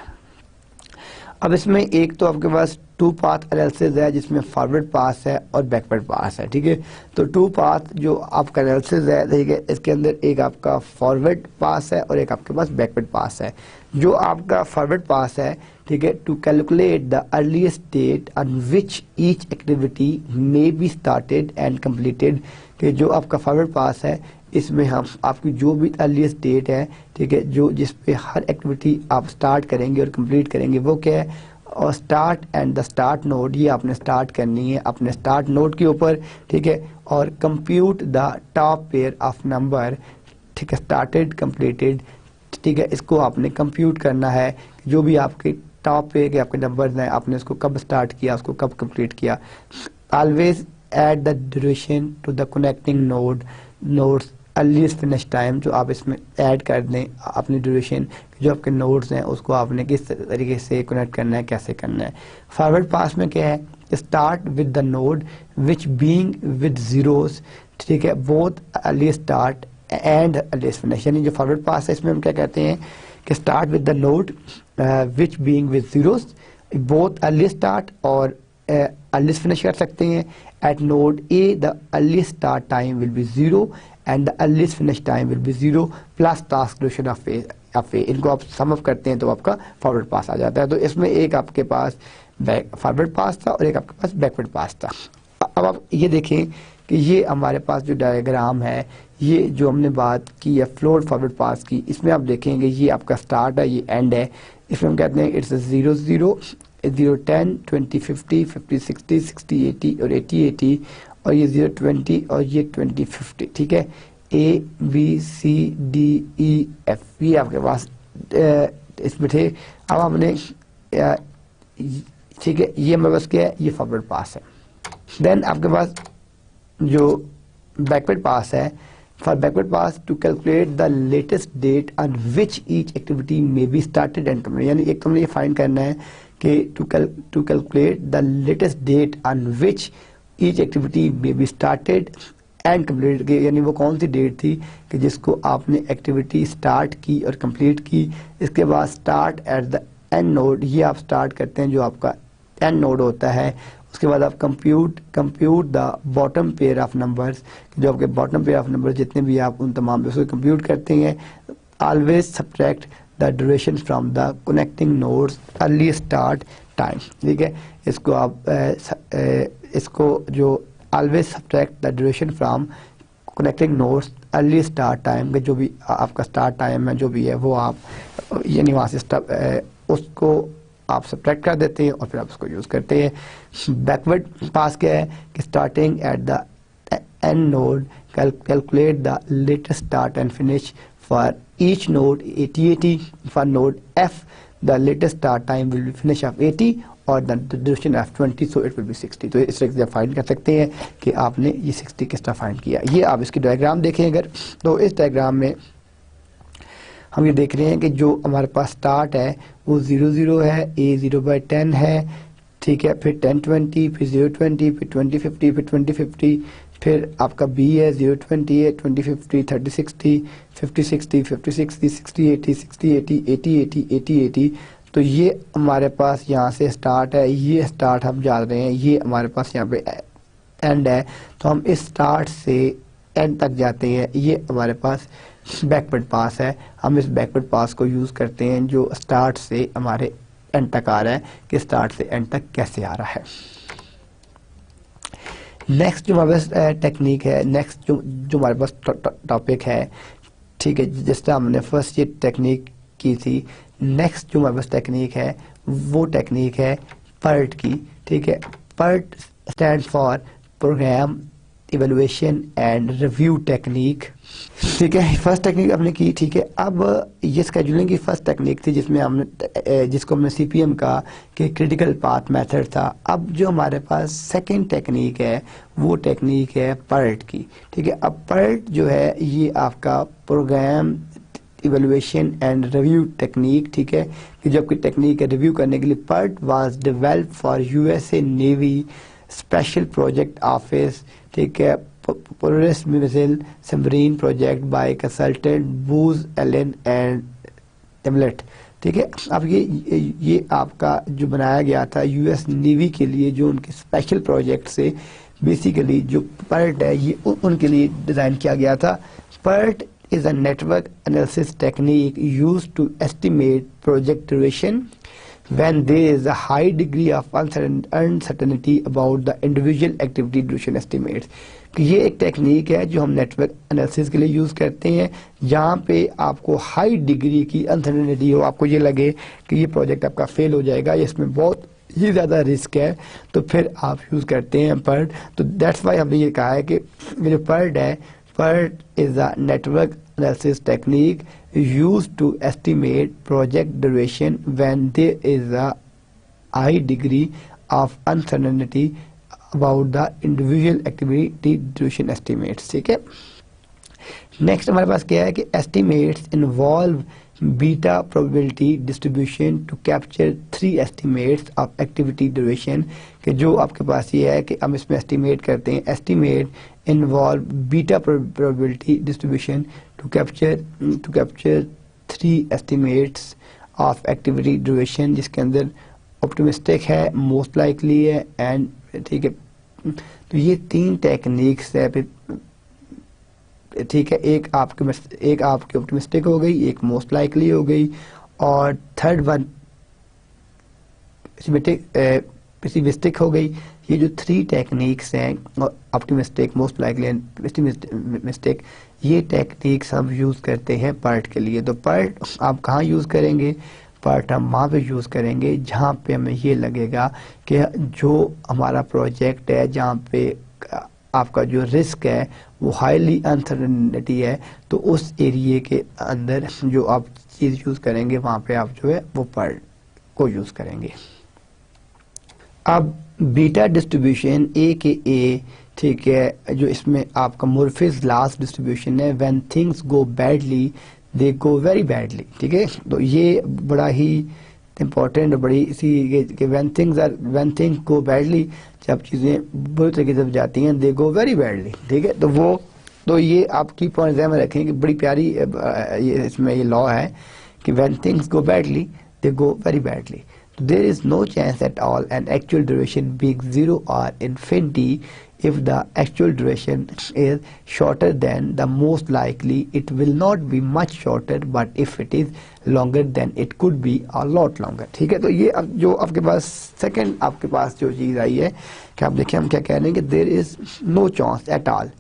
अब इसमें एक तो आपके पास 2 पाथ एनालिसिस है जिसमें फॉरवर्ड पास है और बैकवर्ड पास है, ठीक है। तो 2 पाथ जो आपका एनालिसिस है, ठीक है, इसके अंदर एक आपका फॉरवर्ड पास है और एक आपके पास बैकवर्ड पास है। जो आपका फॉरवर्ड पास है, ठीक है, to calculate the earliest date on which each activity may be started and completed, कि जो आपका फॉरवर्ड पास है इसमें हम आपकी जो भी अर्लीस्ट डेट है, ठीक है, जो जिस पे हर एक्टिविटी आप स्टार्ट करेंगे और कंप्लीट करेंगे वो क्या है, और start and the start node, ये आपने स्टार्ट करनी है अपने स्टार्ट नोड के ऊपर, ठीक है, और compute the top pair of number, ठीक है, स्टार्टेड कंप्लीटेड, ठीक है, इसको आपने कंप्यूट करना है, जो भी आपके टॉप पेयर के आपके नंबर्स हैं आपने उसको कब स्टार्ट किया, उसको कब कंप्लीट किया। Always add the duration to the connecting nodes earliest finish time, जो आप इसमें ऐड कर दें अपनी ड्यूरेशन, जो आपके नोड्स हैं उसको आपने किस तरीके से कनेक्ट करना है, कैसे करना है। फॉरवर्ड पास में क्या है, start with the node which being with zeros, ठीक है, both earliest start and earliest finish, यानी जो फॉरवर्ड पास है इसमें हम क्या कहते हैं कि start with the node which being with zeros, both earliest start और अर्लीस्ट फिनिश कर सकते हैं। At node A the earliest start time will be 0 and the earliest finish time will be 0 plus task duration of A. इनको आप सम अप करते हैं तो आपका फॉरवर्ड पास आ जाता है। तो इसमें एक आपके पास फॉरवर्ड पास था और एक आपके पास बैकवर्ड पास था। अब आप ये देखें कि ये हमारे पास जो डायग्राम है, ये जो हमने बात की है फ्लोट फॉरवर्ड पास की, इसमें आप देखेंगे ये आपका स्टार्ट है, ये एंड है। इसमें हम कहते हैं इट्स 0 0 0 10 20 50 50 60 60 80 और 80 80 और ये 0 20 और ये 20 50, ठीक है। A B C D E F ये आपके पास इसमें थे। अब हमने ठीक है, ये हमारे पास क्या है, ये फॉरवर्ड पास है। देन आपके पास जो बैकवर्ड पास है, for backward pass to calculate the latest date on which each activity may be started and completed, यानी एक तो हमने ये फाइंड करना है कि to calculate the latest date on which each activity may be started and completed, यानी वो कौन सी डेट थी कि जिसको आपने एक्टिविटी स्टार्ट की और कंप्लीट की। इसके बाद start at the end node, ये आप स्टार्ट करते हैं जो आपका एंड नोड होता है। उसके बाद आप compute the bottom pair of numbers, जो आपके बॉटम पेयर ऑफ नंबर जितने भी आप उन तमाम उसको कंप्यूट करते हैं। Always subtract the duration from the connecting nodes early start time, ठीक है। इसको आप इसको जो always subtract the duration from connecting nodes early start time, के जो भी आपका स्टार्ट टाइम है जो भी है वो आप यानी वहाँ से उसको आप सब्ट्रैक्ट कर देते हैं और फिर आप उसको यूज़ करते हैं। बैकवर्ड पास क्या है कि starting at the end node calculate the latest start and finish for each node 80 80, for node F the latest start time will B finish off 80 और the duration of 20 so it will be 60। तो इस तरह से फाइंड कर सकते हैं कि आपने ये 60 किस तरह फाइंड किया। ये आप इसकी डायग्राम देखें अगर, तो इस डायग्राम में हम ये देख रहे हैं कि जो हमारे पास स्टार्ट है वो 0 0 है, A 0/10 है, ठीक है, फिर 10 20, फिर 0 20, फिर 20 50, फिर 20 50, फिर आपका B है 0 20 है, 20 50, 30 60, 50 60, 50 60, 60 80, 60 80, 80 80, 80 80। तो ये हमारे पास यहाँ से स्टार्ट है, ये स्टार्ट हम जा रहे हैं, ये हमारे पास यहाँ पे एंड है, तो हम इस स्टार्ट से एंड तक जाते हैं। ये हमारे पास बैकवर्ड पास है, हम इस बैकवर्ड पास को यूज़ करते हैं जो स्टार्ट से हमारे एंड तक आ रहा है कि स्टार्ट से एंड तक कैसे आ रहा है। नेक्स्ट जो हमारे पास टेक्निक है, नेक्स्ट जो हमारे पास टॉपिक है, ठीक है, जिस तरह हमने फर्स्ट ये टेक्निक की थी, नेक्स्ट जो हमारे पास टेक्निक है वो टेक्निक है PERT की, ठीक है। PERT stand for program evaluation and review technique, ठीक है। फर्स्ट टेक्निक हमने की, ठीक है। अब ये स्केड्यूलिंग की फर्स्ट टेक्निक थी जिसमें हमने जिसको हमने CPM का कि क्रिटिकल पाथ मेथड था। अब जो हमारे पास सेकंड टेक्निक है वो टेक्निक है PERT की, ठीक है। अब PERT जो है ये आपका program evaluation and review technique, ठीक है, कि जो आपकी टेक्निक है रिव्यू करने के लिए, PERT was developed for USA navy special project office, ठीक है, Polaris missile submarine project by consultant Booz Allen and template, ठीक है। अब ये आपका जो बनाया गया था यूएस नेवी के लिए, जो उनके स्पेशल प्रोजेक्ट से बेसिकली जो PERT है ये उनके लिए डिज़ाइन किया गया था। PERT is a network analysis technique used to estimate project duration when there is a high degree of uncertainty about the individual activity duration estimates। कि ये एक टेक्निक है जो हम नेटवर्क एनालिसिस के लिए यूज़ करते हैं, जहाँ पे आपको हाई डिग्री की अनसर्टेनिटी हो, आपको ये लगे कि ये प्रोजेक्ट आपका फेल हो जाएगा, इसमें बहुत ही ज़्यादा रिस्क है, तो फिर आप यूज़ करते हैं PERT। तो दैट्स वाई हमने ये कहा है कि जो PERT है, PERT is a network analysis technique used to estimate project duration when there is a high degree of uncertainty about the individual activity duration estimates, ठीक है। नेक्स्ट हमारे पास क्या है कि estimates involve beta probability distribution to capture 3 estimates of activity duration, कि जो आपके पास ये है कि हम इसमें estimate करते हैं, estimate involve beta probability distribution to capture 3 estimates of activity duration, जिसके अंदर optimistic है, most likely है and, ठीक है। तो ये 3 टेक्निक्स है, ठीक है, एक आपकी ऑप्टिमिस्टिक हो गई, एक मोस्ट लाइकली हो गई, और थर्ड वन पेसिमिस्टिक हो गई। ये जो 3 टेक्निक्स हैं, optimistic, most likely and pessimistic, ये टेक्निक्स हम यूज़ करते हैं PERT के लिए। तो PERT आप कहाँ यूज़ करेंगे? PERT हम वहाँ पे यूज़ करेंगे जहाँ पे हमें ये लगेगा कि जो हमारा प्रोजेक्ट है, जहाँ पे आपका जो रिस्क है वो हाईली अनसर्टेनिटी है, तो उस एरिए के अंदर जो आप चीज़ यूज़ करेंगे वहाँ पे आप जो है वो PERT को यूज़ करेंगे। अब बीटा डिस्ट्रीब्यूशन AKA, ठीक है, जो इसमें आपका मुर्फीज लास्ट डिस्ट्रीब्यूशन है, when things go badly they go very badly, ठीक है। तो ये बड़ा ही इम्पोर्टेंट और बड़ी इसी कि व्हेन थिंग्स गो बैडली, जब चीज़ें बुरी तरीके से जाती हैं, दे गो वेरी बैडली, ठीक है। तो ये आप की पॉइंट ध्यान में रखें कि बड़ी प्यारी ये इसमें ये लॉ है कि when things go badly they go very badly. There is no chance at all an actual duration being 0 or infinity. If the actual duration is shorter than the most likely, it will not be much shorter, but if it is longer then it could be a lot longer, ठीक है। तो ये अब जो आपके पास सेकंड आपके पास जो चीज़ आई है कि आप देखिए हम क्या कह रहे हैं कि there is no chance at all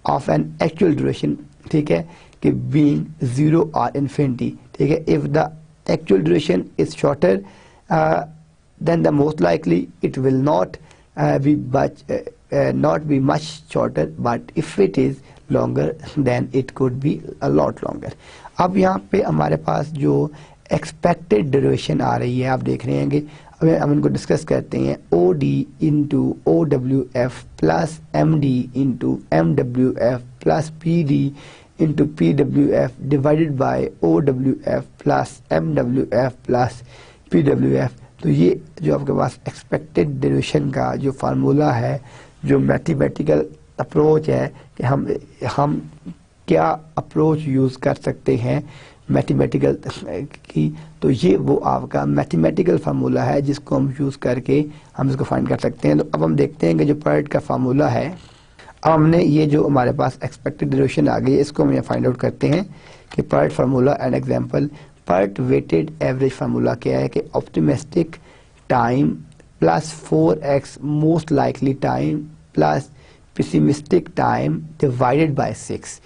of an actual duration, ठीक है, कि being 0 or infinity, ठीक है। If the actual duration is shorter then the most likely it will not be much shorter, but if it is longer then it could be a lot longer। अब यहाँ पे हमारे पास जो expected duration आ रही है, आप देख रहे हैं कि हम इनको डिस्कस करते हैं। OD into OWF plus MD into MWF plus PD into PWF divided by OWF plus MWF plus PWF। तो ये जो आपके पास एक्सपेक्टेड ड्यूरेशन का जो फार्मूला है, जो मैथमेटिकल अप्रोच है कि हम क्या अप्रोच यूज़ कर सकते हैं मैथमेटिकल की, तो ये वो आपका मैथमेटिकल फार्मूला है जिसको हम यूज़ करके हम इसको फाइंड कर सकते हैं। तो अब हम देखते हैं कि जो PERT का फार्मूला है, अब हमने ये जो हमारे पास एक्सपेक्टेड ड्यूरेशन आ गई, इसको हम फाइंड आउट करते हैं कि PERT formula and example. PERT weighted average formula क्या है कि optimistic time plus 4x most likely time plus pessimistic time divided by 6।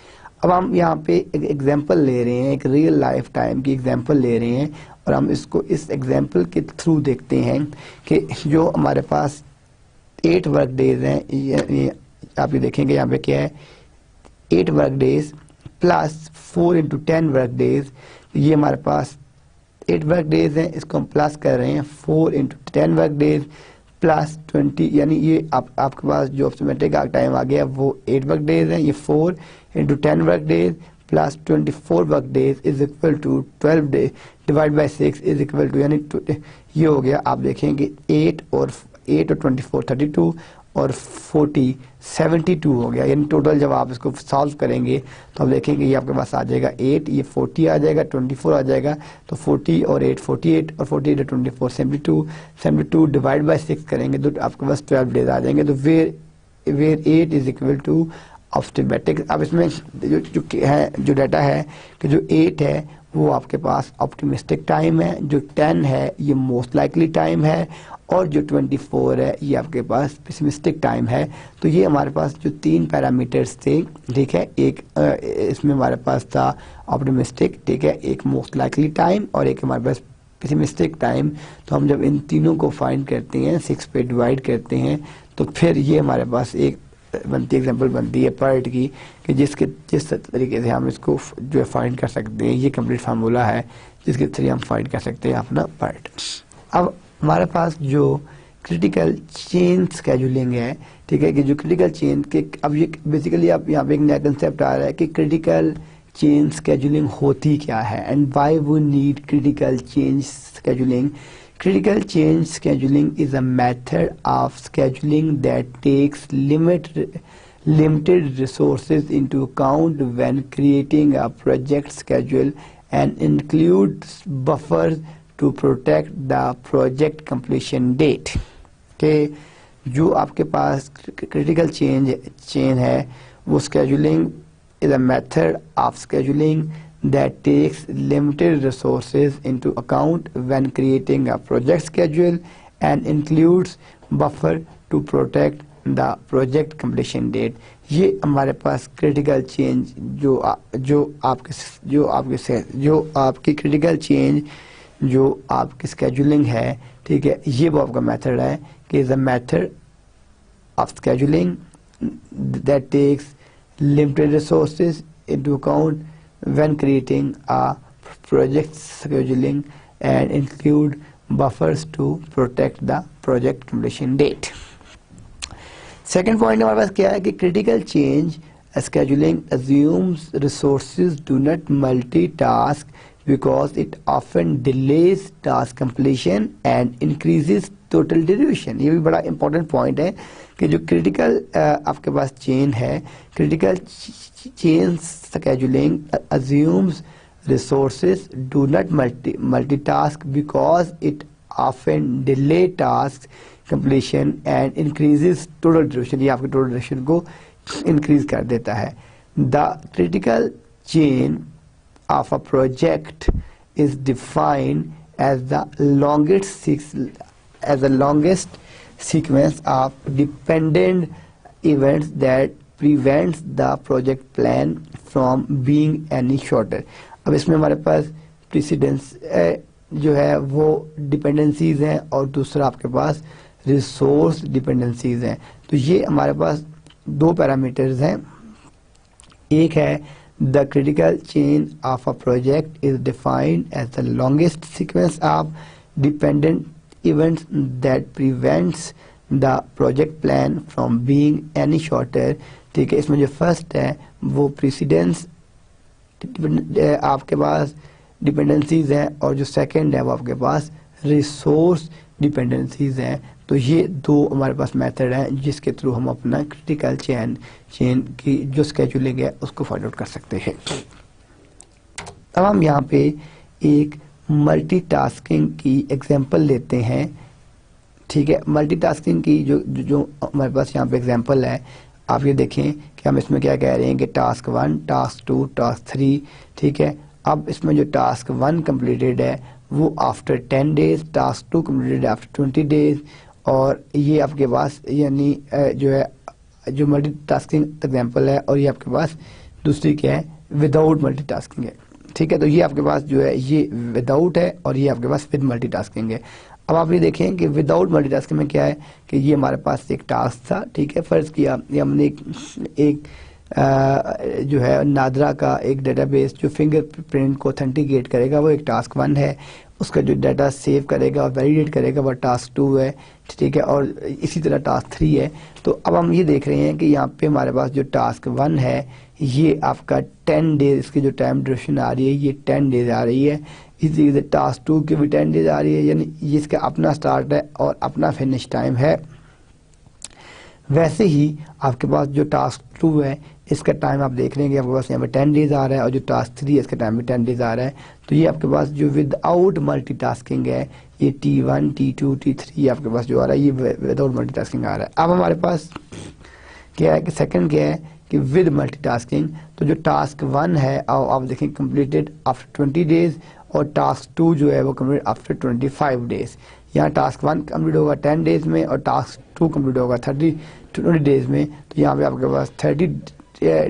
अब हम यहाँ पे एक एग्जांपल ले रहे हैं, एक रियल लाइफ टाइम की एग्जांपल ले रहे हैं, और हम इसको इस एग्जांपल के थ्रू देखते हैं कि जो हमारे पास 8 वर्क डेज हैं, ये आप ये देखेंगे यहाँ पे क्या है, 8 work days plus 4 into 10 work days. ये हमारे पास 8 वर्क डेज हैं, इसको हम प्लस कर रहे हैं 4 into 10 वर्क डेज प्लस 20, यानी ये आपके पास जो ऑप्टिमेटिक टाइम आ गया वो 8 वर्क डेज है, ये 4 into 10 work days plus 24 work days is equal to 12 day divide by 6 is equal to, यानी ये हो गया। आप देखेंगे 8 और 24 32 और 40 72 हो गया। यानी टोटल जब आप इसको सॉल्व करेंगे तो आप देखेंगे ये आपके पास आ जाएगा 8, ये 40 आ जाएगा, 24 आ जाएगा, तो 40 और 8 48 और 48 और 24 72 डिवाइड बाई 6 करेंगे तो आपके पास 12 डेज आ जाएंगे। तो वेयर 8 इज इक्वल टू ऑप्टिमेटिक। अब इसमें जो डाटा है कि जो 8 है वो आपके पास ऑप्टिमिस्टिक टाइम है, जो 10 है ये मोस्ट लाइकली टाइम है, और जो 24 है ये आपके पास पेसिमिस्टिक टाइम है। तो ये हमारे पास जो 3 पैरामीटर्स थे, ठीक है, एक इसमें हमारे पास था ऑप्टिमिस्टिक, ठीक है, एक मोस्ट लाइकली टाइम और एक हमारे पास पेसिमिस्टिक टाइम। तो हम जब इन तीनों को फाइंड करते हैं, 6 पे डिवाइड करते हैं, तो फिर ये हमारे पास एक एग्जांपल बनती है पर्ट की, कि जिस तरीके से हम इसको जो है फाइंड कर सकते हैं। ये कंप्लीट फार्मूला है जिसके थ्रू हम फाइंड कर सकते हैं अपना पर्ट। अब हमारे पास जो क्रिटिकल चेन स्केड्यूलिंग है, ठीक है, कि जो क्रिटिकल चेन के, अब ये बेसिकली आप यहाँ पे एक नया कंसेप्ट आ रहा है कि क्रिटिकल चेन स्केड्यूलिंग होती क्या है and why we need critical chain scheduling. Critical change scheduling is a method of scheduling that takes limited resources into account when creating a project schedule and includes buffers to protect the project completion date। के जो आपके पास critical change है वो scheduling is a method of scheduling that takes limited resources into account when creating a project schedule and includes buffer to protect the project completion date। ये हमारे पास critical change जो आपकी critical change जो आपकी scheduling है, ठीक है, ये वो आपका method है कि is a method of scheduling that takes limited resources into account when creating a project scheduling and include buffers to protect the project completion date। Second point हमारे पास क्या है कि critical change scheduling assumes resources do not multitask because it often delays task completion and increases total duration। ये भी बड़ा इंपॉर्टेंट पॉइंट है कि जो क्रिटिकल आपके पास चेन है, critical chain scheduling assumes resources do not multitask because it often delay task completion and increases total duration। ये आपके total duration को increase कर देता है। The critical chain of a project is defined as the longest sequence of dependent events that prevents the project plan from being any shorter। अब इसमें हमारे पास प्रेसिडेंस जो है वो डिपेंडेंसीज हैं और दूसरा आपके पास रिसोर्स डिपेंडेंसीज हैं। तो ये हमारे पास 2 पैरामीटर्स हैं। एक है the critical chain of a project is defined as the longest sequence of dependent events that prevents the project plan from being any shorter. ठीक है, इसमें जो फर्स्ट है वो प्रेसिडेंस आपके पास डिपेंडेंसीज हैं और जो सेकंड है वो आपके पास रिसोर्स डिपेंडेंसीज हैं। तो ये 2 हमारे पास मेथड हैं जिसके थ्रू हम अपना क्रिटिकल चेन की जो स्केड्यूलिंग है उसको फाइंड आउट कर सकते हैं। अब हम यहाँ पे एक मल्टीटास्किंग की एग्जांपल लेते हैं। ठीक है, मल्टीटास्किंग की जो हमारे पास यहाँ पे एग्जांपल है, आप ये देखें कि हम इसमें क्या कह रहे हैं कि टास्क 1, टास्क 2, टास्क 3। ठीक है, अब इसमें जो टास्क 1 कंप्लीटेड है वो after 10 days, task 2 completed after 20 days, और ये आपके पास यानी जो है जो मल्टीटास्किंग एग्जांपल है, और ये आपके पास दूसरी क्या है विदाउट मल्टीटास्किंग है। ठीक है, तो ये आपके पास जो है ये विदाउट है और ये आपके पास विद मल्टीटास्किंग है। अब आप ये देखें कि विदाउट मल्टीटास्किंग में क्या है कि ये हमारे पास एक टास्क था। ठीक है, फर्ज किया ये हमने एक जो है नादरा का एक डेटाबेस जो फिंगरप्रिंट को ऑथेंटिकेट करेगा, वो एक टास्क 1 है। उसका जो डाटा सेव करेगा और वैलिडेट करेगा वो टास्क 2 है, ठीक है, और इसी तरह टास्क 3 है। तो अब हम ये देख रहे हैं कि यहाँ पे हमारे पास जो टास्क 1 है ये आपका 10 डेज, इसकी जो टाइम ड्यूरेशन आ रही है ये 10 डेज आ रही है। इसी तरीके से टास्क 2 की भी 10 डेज आ रही है, यानी ये इसका अपना स्टार्ट है और अपना फिनिश टाइम है। वैसे ही आपके पास जो टास्क 2 है इसका टाइम आप देख रहे हैं कि आपके पास यहाँ पे 10 डेज आ रहा है, और जो टास्क 3 है इसका टाइम भी 10 डेज आ रहा है। तो ये आपके पास जो विदाउट मल्टीटास्किंग है ये T1, T2, T3 आपके पास जो आ रहा है ये विदाउट मल्टीटास्किंग आ रहा है। अब हमारे पास क्या है कि सेकंड क्या है कि विद मल्टीटास्किंग। तो जो टास्क 1 है आप देखें कंप्लीटेड आफ्टर 20 डेज, और टास्क 2 जो है वो कंप्लीट आफ्टर 25 डेज। यहाँ टास्क 1 कंप्लीट होगा 10 डेज में और टास्क 2 कंप्लीट होगा 20 डेज में। तो यहाँ पे आपके पास 30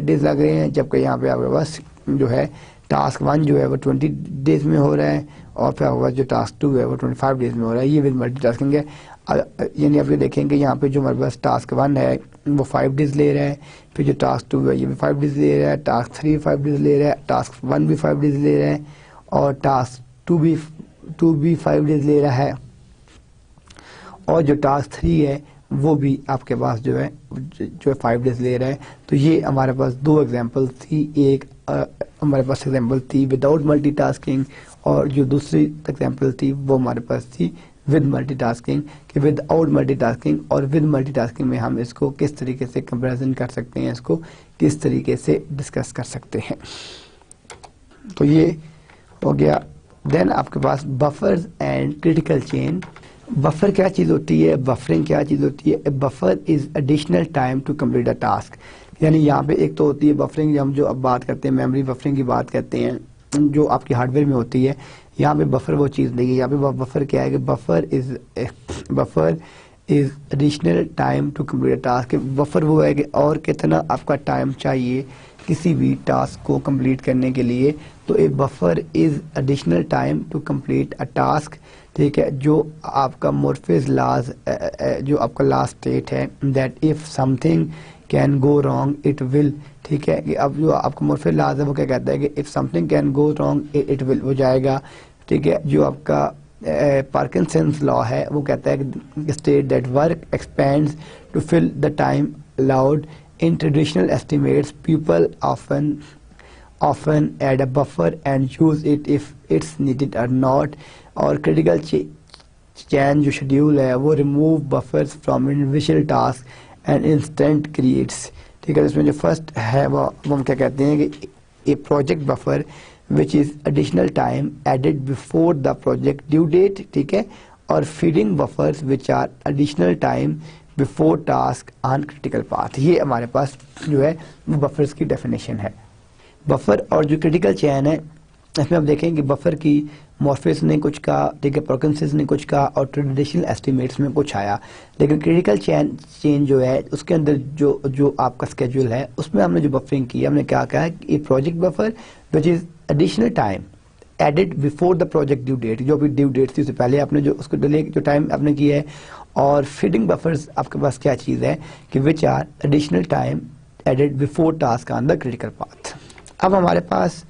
डेज लग रहे हैं, जबकि यहाँ पे आपके पास जो है टास्क 1 जो है वो 20 डेज में हो रहा है, और फिर आपके पास जो टास्क 2 है वो 25 डेज में हो रहा है। ये विद मल्टीटास्किंग है। यानी आप ये देखेंगे यहाँ पे जो हमारे पास टास्क 1 है वो 5 डेज ले रहा है, फिर जो टास्क 2 है ये भी 5 डेज ले रहा है, टास्क 3 5 डेज ले रहा है, टास्क 1 भी 5 डेज ले रहा है, और टास्क 2 भी 5 डेज ले रहा है, और जो टास्क 3 है वो भी आपके पास जो है 5 डेज ले रहा है। तो ये हमारे पास 2 एग्जांपल थी। एक हमारे पास एग्जांपल थी विदाउट मल्टीटास्किंग, और जो दूसरी एग्जांपल थी वो हमारे पास थी विद मल्टीटास्किंग। कि विदाउट मल्टीटास्किंग और विद मल्टीटास्किंग में हम इसको किस तरीके से कंपैरिजन कर सकते हैं, इसको किस तरीके से डिस्कस कर सकते हैं। तो ये हो गया। देन आपके पास buffers and critical chain. Buffer क्या चीज़ होती है, बफरिंग क्या चीज़ होती है? Buffer is additional time to complete a task. यानी यहाँ पे एक तो होती है बफरिंग, हम जो अब बात करते हैं मेमोरी बफरिंग की बात करते हैं, जो आपकी हार्डवेयर में होती है। यहाँ पे बफर वो चीज़ नहीं है। यहाँ पे बफर क्या है कि buffer is additional time to complete a task. Buffer वो है कि और कितना आपका टाइम चाहिए किसी भी टास्क को कंप्लीट करने के लिए। तो a buffer is additional time to complete a task, ठीक है। जो आपका मोर्फेस लाज, जो आपका लास्ट स्टेट है, that if something can go wrong it will, ठीक है। कि अब जो आपका मोर्फेस लाज है वो क्या कहता है कि if something can go wrong it will हो जाएगा, ठीक है। जो आपका पार्किंसंस लॉ है वो कहता है कि state that work expands to fill the time allowed in traditional estimates people often add a buffer and use it if it's needed or not। और क्रिटिकल चेन जो शेड्यूल है वो remove buffers from individual task and instant creates, ठीक है। इसमें जो फर्स्ट है वो हम क्या कहते हैं कि a project buffer which is additional time added before the project due date, ठीक है। और feeding buffers which are additional time before task on critical path. ये हमारे पास जो है वो बफर्स की डेफिनेशन है। बफर और जो क्रिटिकल चेन है इसमें आप देखें कि बफर की मॉर्फेस ने कुछ कहा, ठीक है, परकिंसंस ने कुछ कहा, और ट्रेडिशनल एस्टिमेट्स में कुछ आया। लेकिन क्रिटिकल चेन जो है उसके अंदर जो आपका स्केड्यूल है उसमें हमने जो बफरिंग की हमने क्या कहा कि ये project buffer which is additional time added before the project due date, जो भी ड्यू डेट थी उससे पहले आपने जो उसको डिले जो टाइम आपने किया है। और फीडिंग बफर्स आपके पास क्या चीज़ है कि which are additional time added before task on the critical path. अब हमारे पास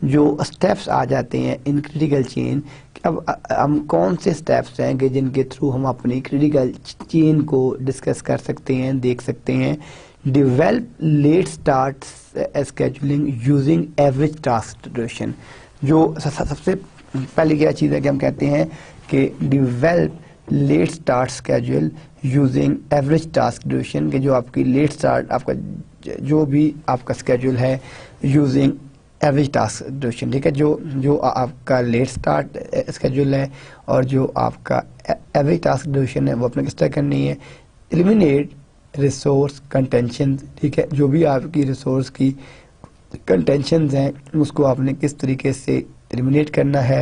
जो स्टेप्स आ जाते हैं इन क्रिटिकल चेन, अब हम कौन से स्टेप्स हैं कि जिनके थ्रू हम अपनी क्रिटिकल चेन को डिस्कस कर सकते हैं, देख सकते हैं। Develop let start scheduling using average task duration. जो सबसे पहले क्या चीज़ है कि हम कहते हैं कि develop let start schedule using average task duration, के जो आपकी लेट स्टार्ट आपका जो भी आपका स्केड्यूल है यूजिंग एवरेज टास्क ड्यूरेशन, ठीक है। जो आपका लेट स्टार्ट स्केड्यूल है और जो आपका एवरेज टास्क ड्यूरेशन है वो अपने किस तरह करनी है। एलिमिनेट रिसोर्स कंटेंशन, ठीक है। जो भी आपकी रिसोर्स की कंटेंशंस हैं उसको आपने किस तरीके से एलिमिनेट करना है।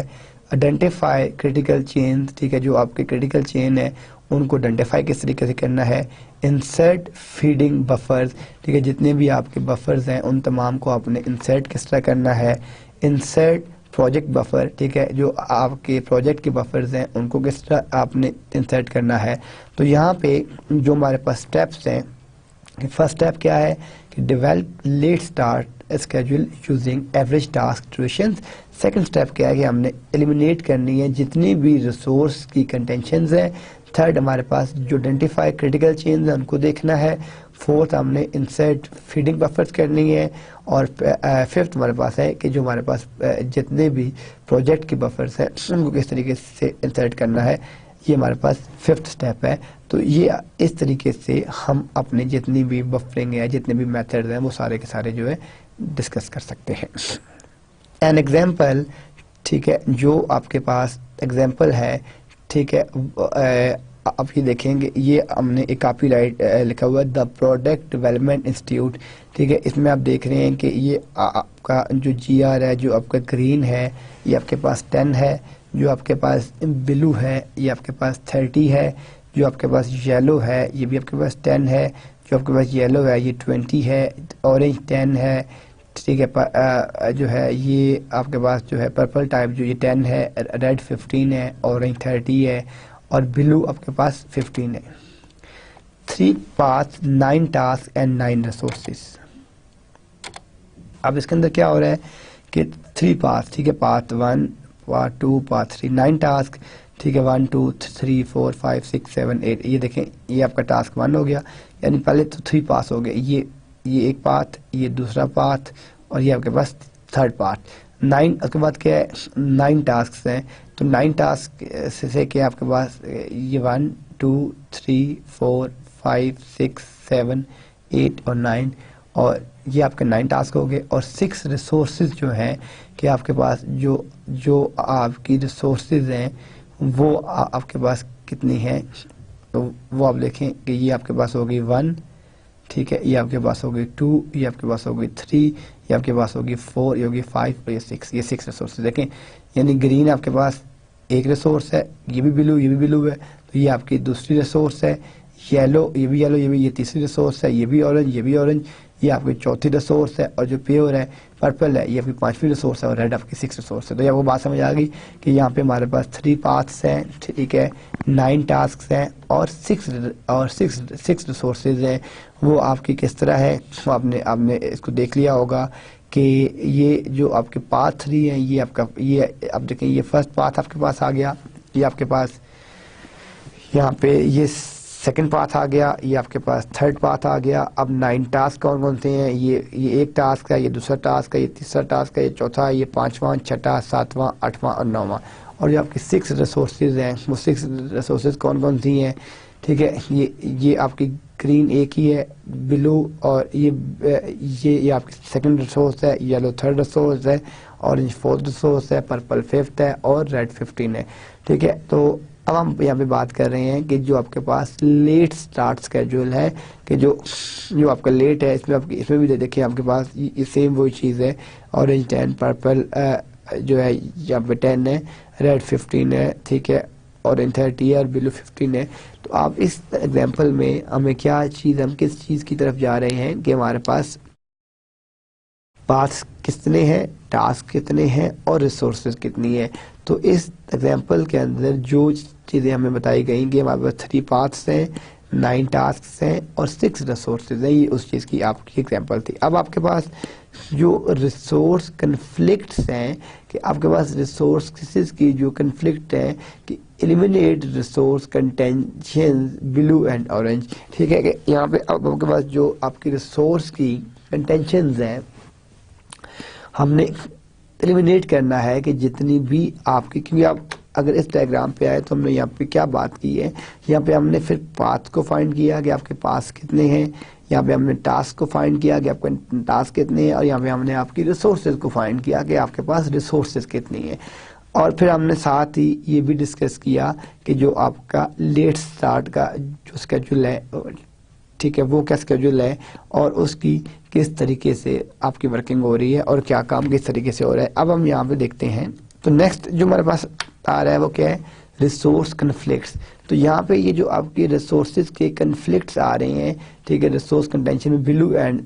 आइडेंटिफाई क्रिटिकल चेन, ठीक है। जो आपके क्रिटिकल चेन है उनको आइडेंटिफाई किस तरीके से करना है। इंसर्ट फीडिंग बफर्स, ठीक है। जितने भी आपके बफर्स हैं उन तमाम को आपने इंसर्ट किस तरह करना है। इंसर्ट प्रोजेक्ट बफर, ठीक है। जो आपके प्रोजेक्ट के बफर्स हैं उनको किस तरह आपने इंसर्ट करना है। तो यहाँ पे जो हमारे पास स्टेप्स हैं फर्स्ट स्टेप क्या है कि develop let start schedule using average task duration. Second step क्या है कि हमने एलिमिनेट करनी है जितनी भी रिसोर्स की कंटेंशंस हैं। थर्ड हमारे पास जो आइडेंटिफाई क्रिटिकल चेंज है उनको देखना है। फोर्थ हमने इंसर्ट फीडिंग बफर्स करनी है। और फिफ्थ हमारे पास है कि जो हमारे पास जितने भी प्रोजेक्ट के बफर्स हैं उनको किस तरीके से इंसर्ट करना है, ये हमारे पास फिफ्थ स्टेप है। तो ये इस तरीके से हम अपने जितनी भी बफरिंग है, जितने भी मेथड्स हैं, वो सारे के सारे जो है डिस्कस कर सकते हैं। एन एग्जाम्पल, ठीक है, जो आपके पास एग्जाम्पल है, ठीक है, आप ये देखेंगे, ये हमने एक कॉपीराइट लिखा हुआ है द प्रोडक्ट डेवलपमेंट इंस्टीट्यूट, ठीक है। इसमें आप देख रहे हैं कि ये आपका जो GR है, जो आपका ग्रीन है, ये आपके पास 10 है, जो आपके पास ब्लू है ये आपके पास 30 है, जो आपके पास येलो है ये भी आपके पास 10 है, जो आपके पास येलो है ये 20 है, ऑरेंज 10 है, ठीक है। जो है ये आपके पास जो है पर्पल टाइप जो ये 10 है, रेड 15 है, ऑरेंज 30 है और ब्लू आपके पास 15 है। 3 पाथ 9 टास्क एंड 9 रिसोर्सेज। अब इसके अंदर क्या हो रहा है कि 3 पाथ, ठीक है, पाथ 1 पार्ट 2 पार्ट 3, 9 टास्क, ठीक है, 1 2 3 4 5 6 7 8। ये देखें, ये आपका टास्क 1 हो गया, यानी पहले तो 3 पास हो गए, ये एक पाथ, ये दूसरा पाथ और ये आपके पास थर्ड पाथ। 9 उसके बाद क्या है, 9 टास्क हैं। तो 9 टास्क से क्या आपके पास ये 1 2 3 4 5 6 7 8 और 9, और ये आपके 9 टास्क हो गए। और 6 रिसोर्सेज जो हैं कि आपके पास जो आपकी रिसोर्सेज हैं वो आपके पास कितनी हैं, तो वो आप देखें कि ये आपके पास होगी 1, ठीक है, ये आपके पास होगी 2, ये आपके पास होगी 3, ये आपके पास होगी 4, ये होगी 5 और ये 6, ये 6 रिसोर्सेज देखें। यानी ग्रीन आपके पास एक रिसोर्स है, ये भी ब्लू है, तो ये आपकी दूसरी रिसोर्स है। येलो, ये भी येलो, ये तीसरी रिसोर्स है, ये भी ऑरेंज, ये आपकी चौथी रिसोर्स है, और जो प्योर है पर्पल है ये आपकी 5वीं रिसोर्स है, और रेड आपकी 6 रिसोर्स है। तो ये आपको बात समझ आ गई कि यहाँ पे हमारे पास 3 पाथ्स हैं, ठीक है, 9 टास्क हैं और 6 रिसोर्सेज हैं। वो आपकी किस तरह है, वो आपने इसको देख लिया होगा कि ये जो आपके पाथ 3 हैं, ये आपका, ये आप देखें, ये फर्स्ट पाथ आपके पास आ गया, ये आपके पास यहाँ पे ये सेकंड पाथ आ गया, ये आपके पास थर्ड पाथ आ गया। अब 9 टास्क कौन कौन से हैं, ये एक टास्क है, ये दूसरा टास्क है, ये तीसरा टास्क है, ये चौथा है, ये 5वां, 6वां, 7वां, 8वां और 9वां। और जो आपके 6 रिसोर्सेज हैं वो 6 रिसोर्सेज कौन कौन सी हैं, ठीक है। ये आपकी ग्रीन एक ही है, ब्लू और ये आपकी सेकंड रिसोर्स है, येलो थर्ड रिसोर्स है, ऑरेंज फोर्थ रिसोर्स है, पर्पल 5th है और रेड 15 है, ठीक है। तो अब हम यहाँ पे बात कर रहे हैं कि जो आपके पास लेट स्टार्ट स्केड्यूल है, कि जो आपका लेट है, इसमें भी देखिए आपके पास ये सेम वही चीज़ है, ऑरेंज 10, पर्पल जो है यहाँ पे 10 है, रेड 15 है, ठीक है, ऑरेंज 30 है और ब्लू 15 है। तो आप इस एग्जांपल में हमें क्या चीज़, हम किस चीज़ की तरफ जा रहे हैं कि हमारे पास पाथ्स कितने हैं, टास्क कितने हैं और रिसोर्सेज कितनी है। तो इस एग्जांपल के अंदर जो चीज़ें हमें बताई गई कि हमारे पास 3 पाथ्स हैं, 9 टास्क हैं और 6 रिसोर्सेज हैं, ये उस चीज़ की आपकी एग्जांपल थी। अब आपके पास जो रिसोर्स कन्फ्लिक्ट्स हैं, कि आपके पास रिसोर्सेज की जो कन्फ्लिक्ट है कि eliminate resource contention blue and orange, ठीक है। कि यहाँ पे आपके पास जो आपकी रिसोर्स की कंटेंशंस हैं हमने एलिमिनेट करना है कि जितनी भी आपकी, क्योंकि आप अगर इस डायग्राम पे आए तो हमने यहाँ पे क्या बात की है, यहाँ पे हमने फिर पाथ को फाइंड किया कि आपके पास कितने हैं, यहाँ पे हमने टास्क को फाइंड किया कि आपके टास्क कितने हैं, और यहाँ पे हमने आपकी रिसोर्सेज को फाइंड किया कि आपके पास रिसोर्सेज कितनी है। और फिर हमने साथ ही ये भी डिस्कस किया कि जो आपका लेट स्टार्ट का जो स्केड्यूल है, ठीक है, वो क्या स्केड्यूल है और उसकी किस तरीके से आपकी वर्किंग हो रही है और क्या काम किस तरीके से हो रहा है। अब हम यहाँ पे देखते हैं, तो नेक्स्ट जो हमारे पास आ रहा है वो क्या है, रिसोर्स कन्फ्लिक्ट्स। तो यहाँ पे ये जो आपके रिसोर्सेज के कन्फ्लिक्ट्स आ रहे हैं, ठीक है, रिसोर्स कंटेंशन में ब्लू एंड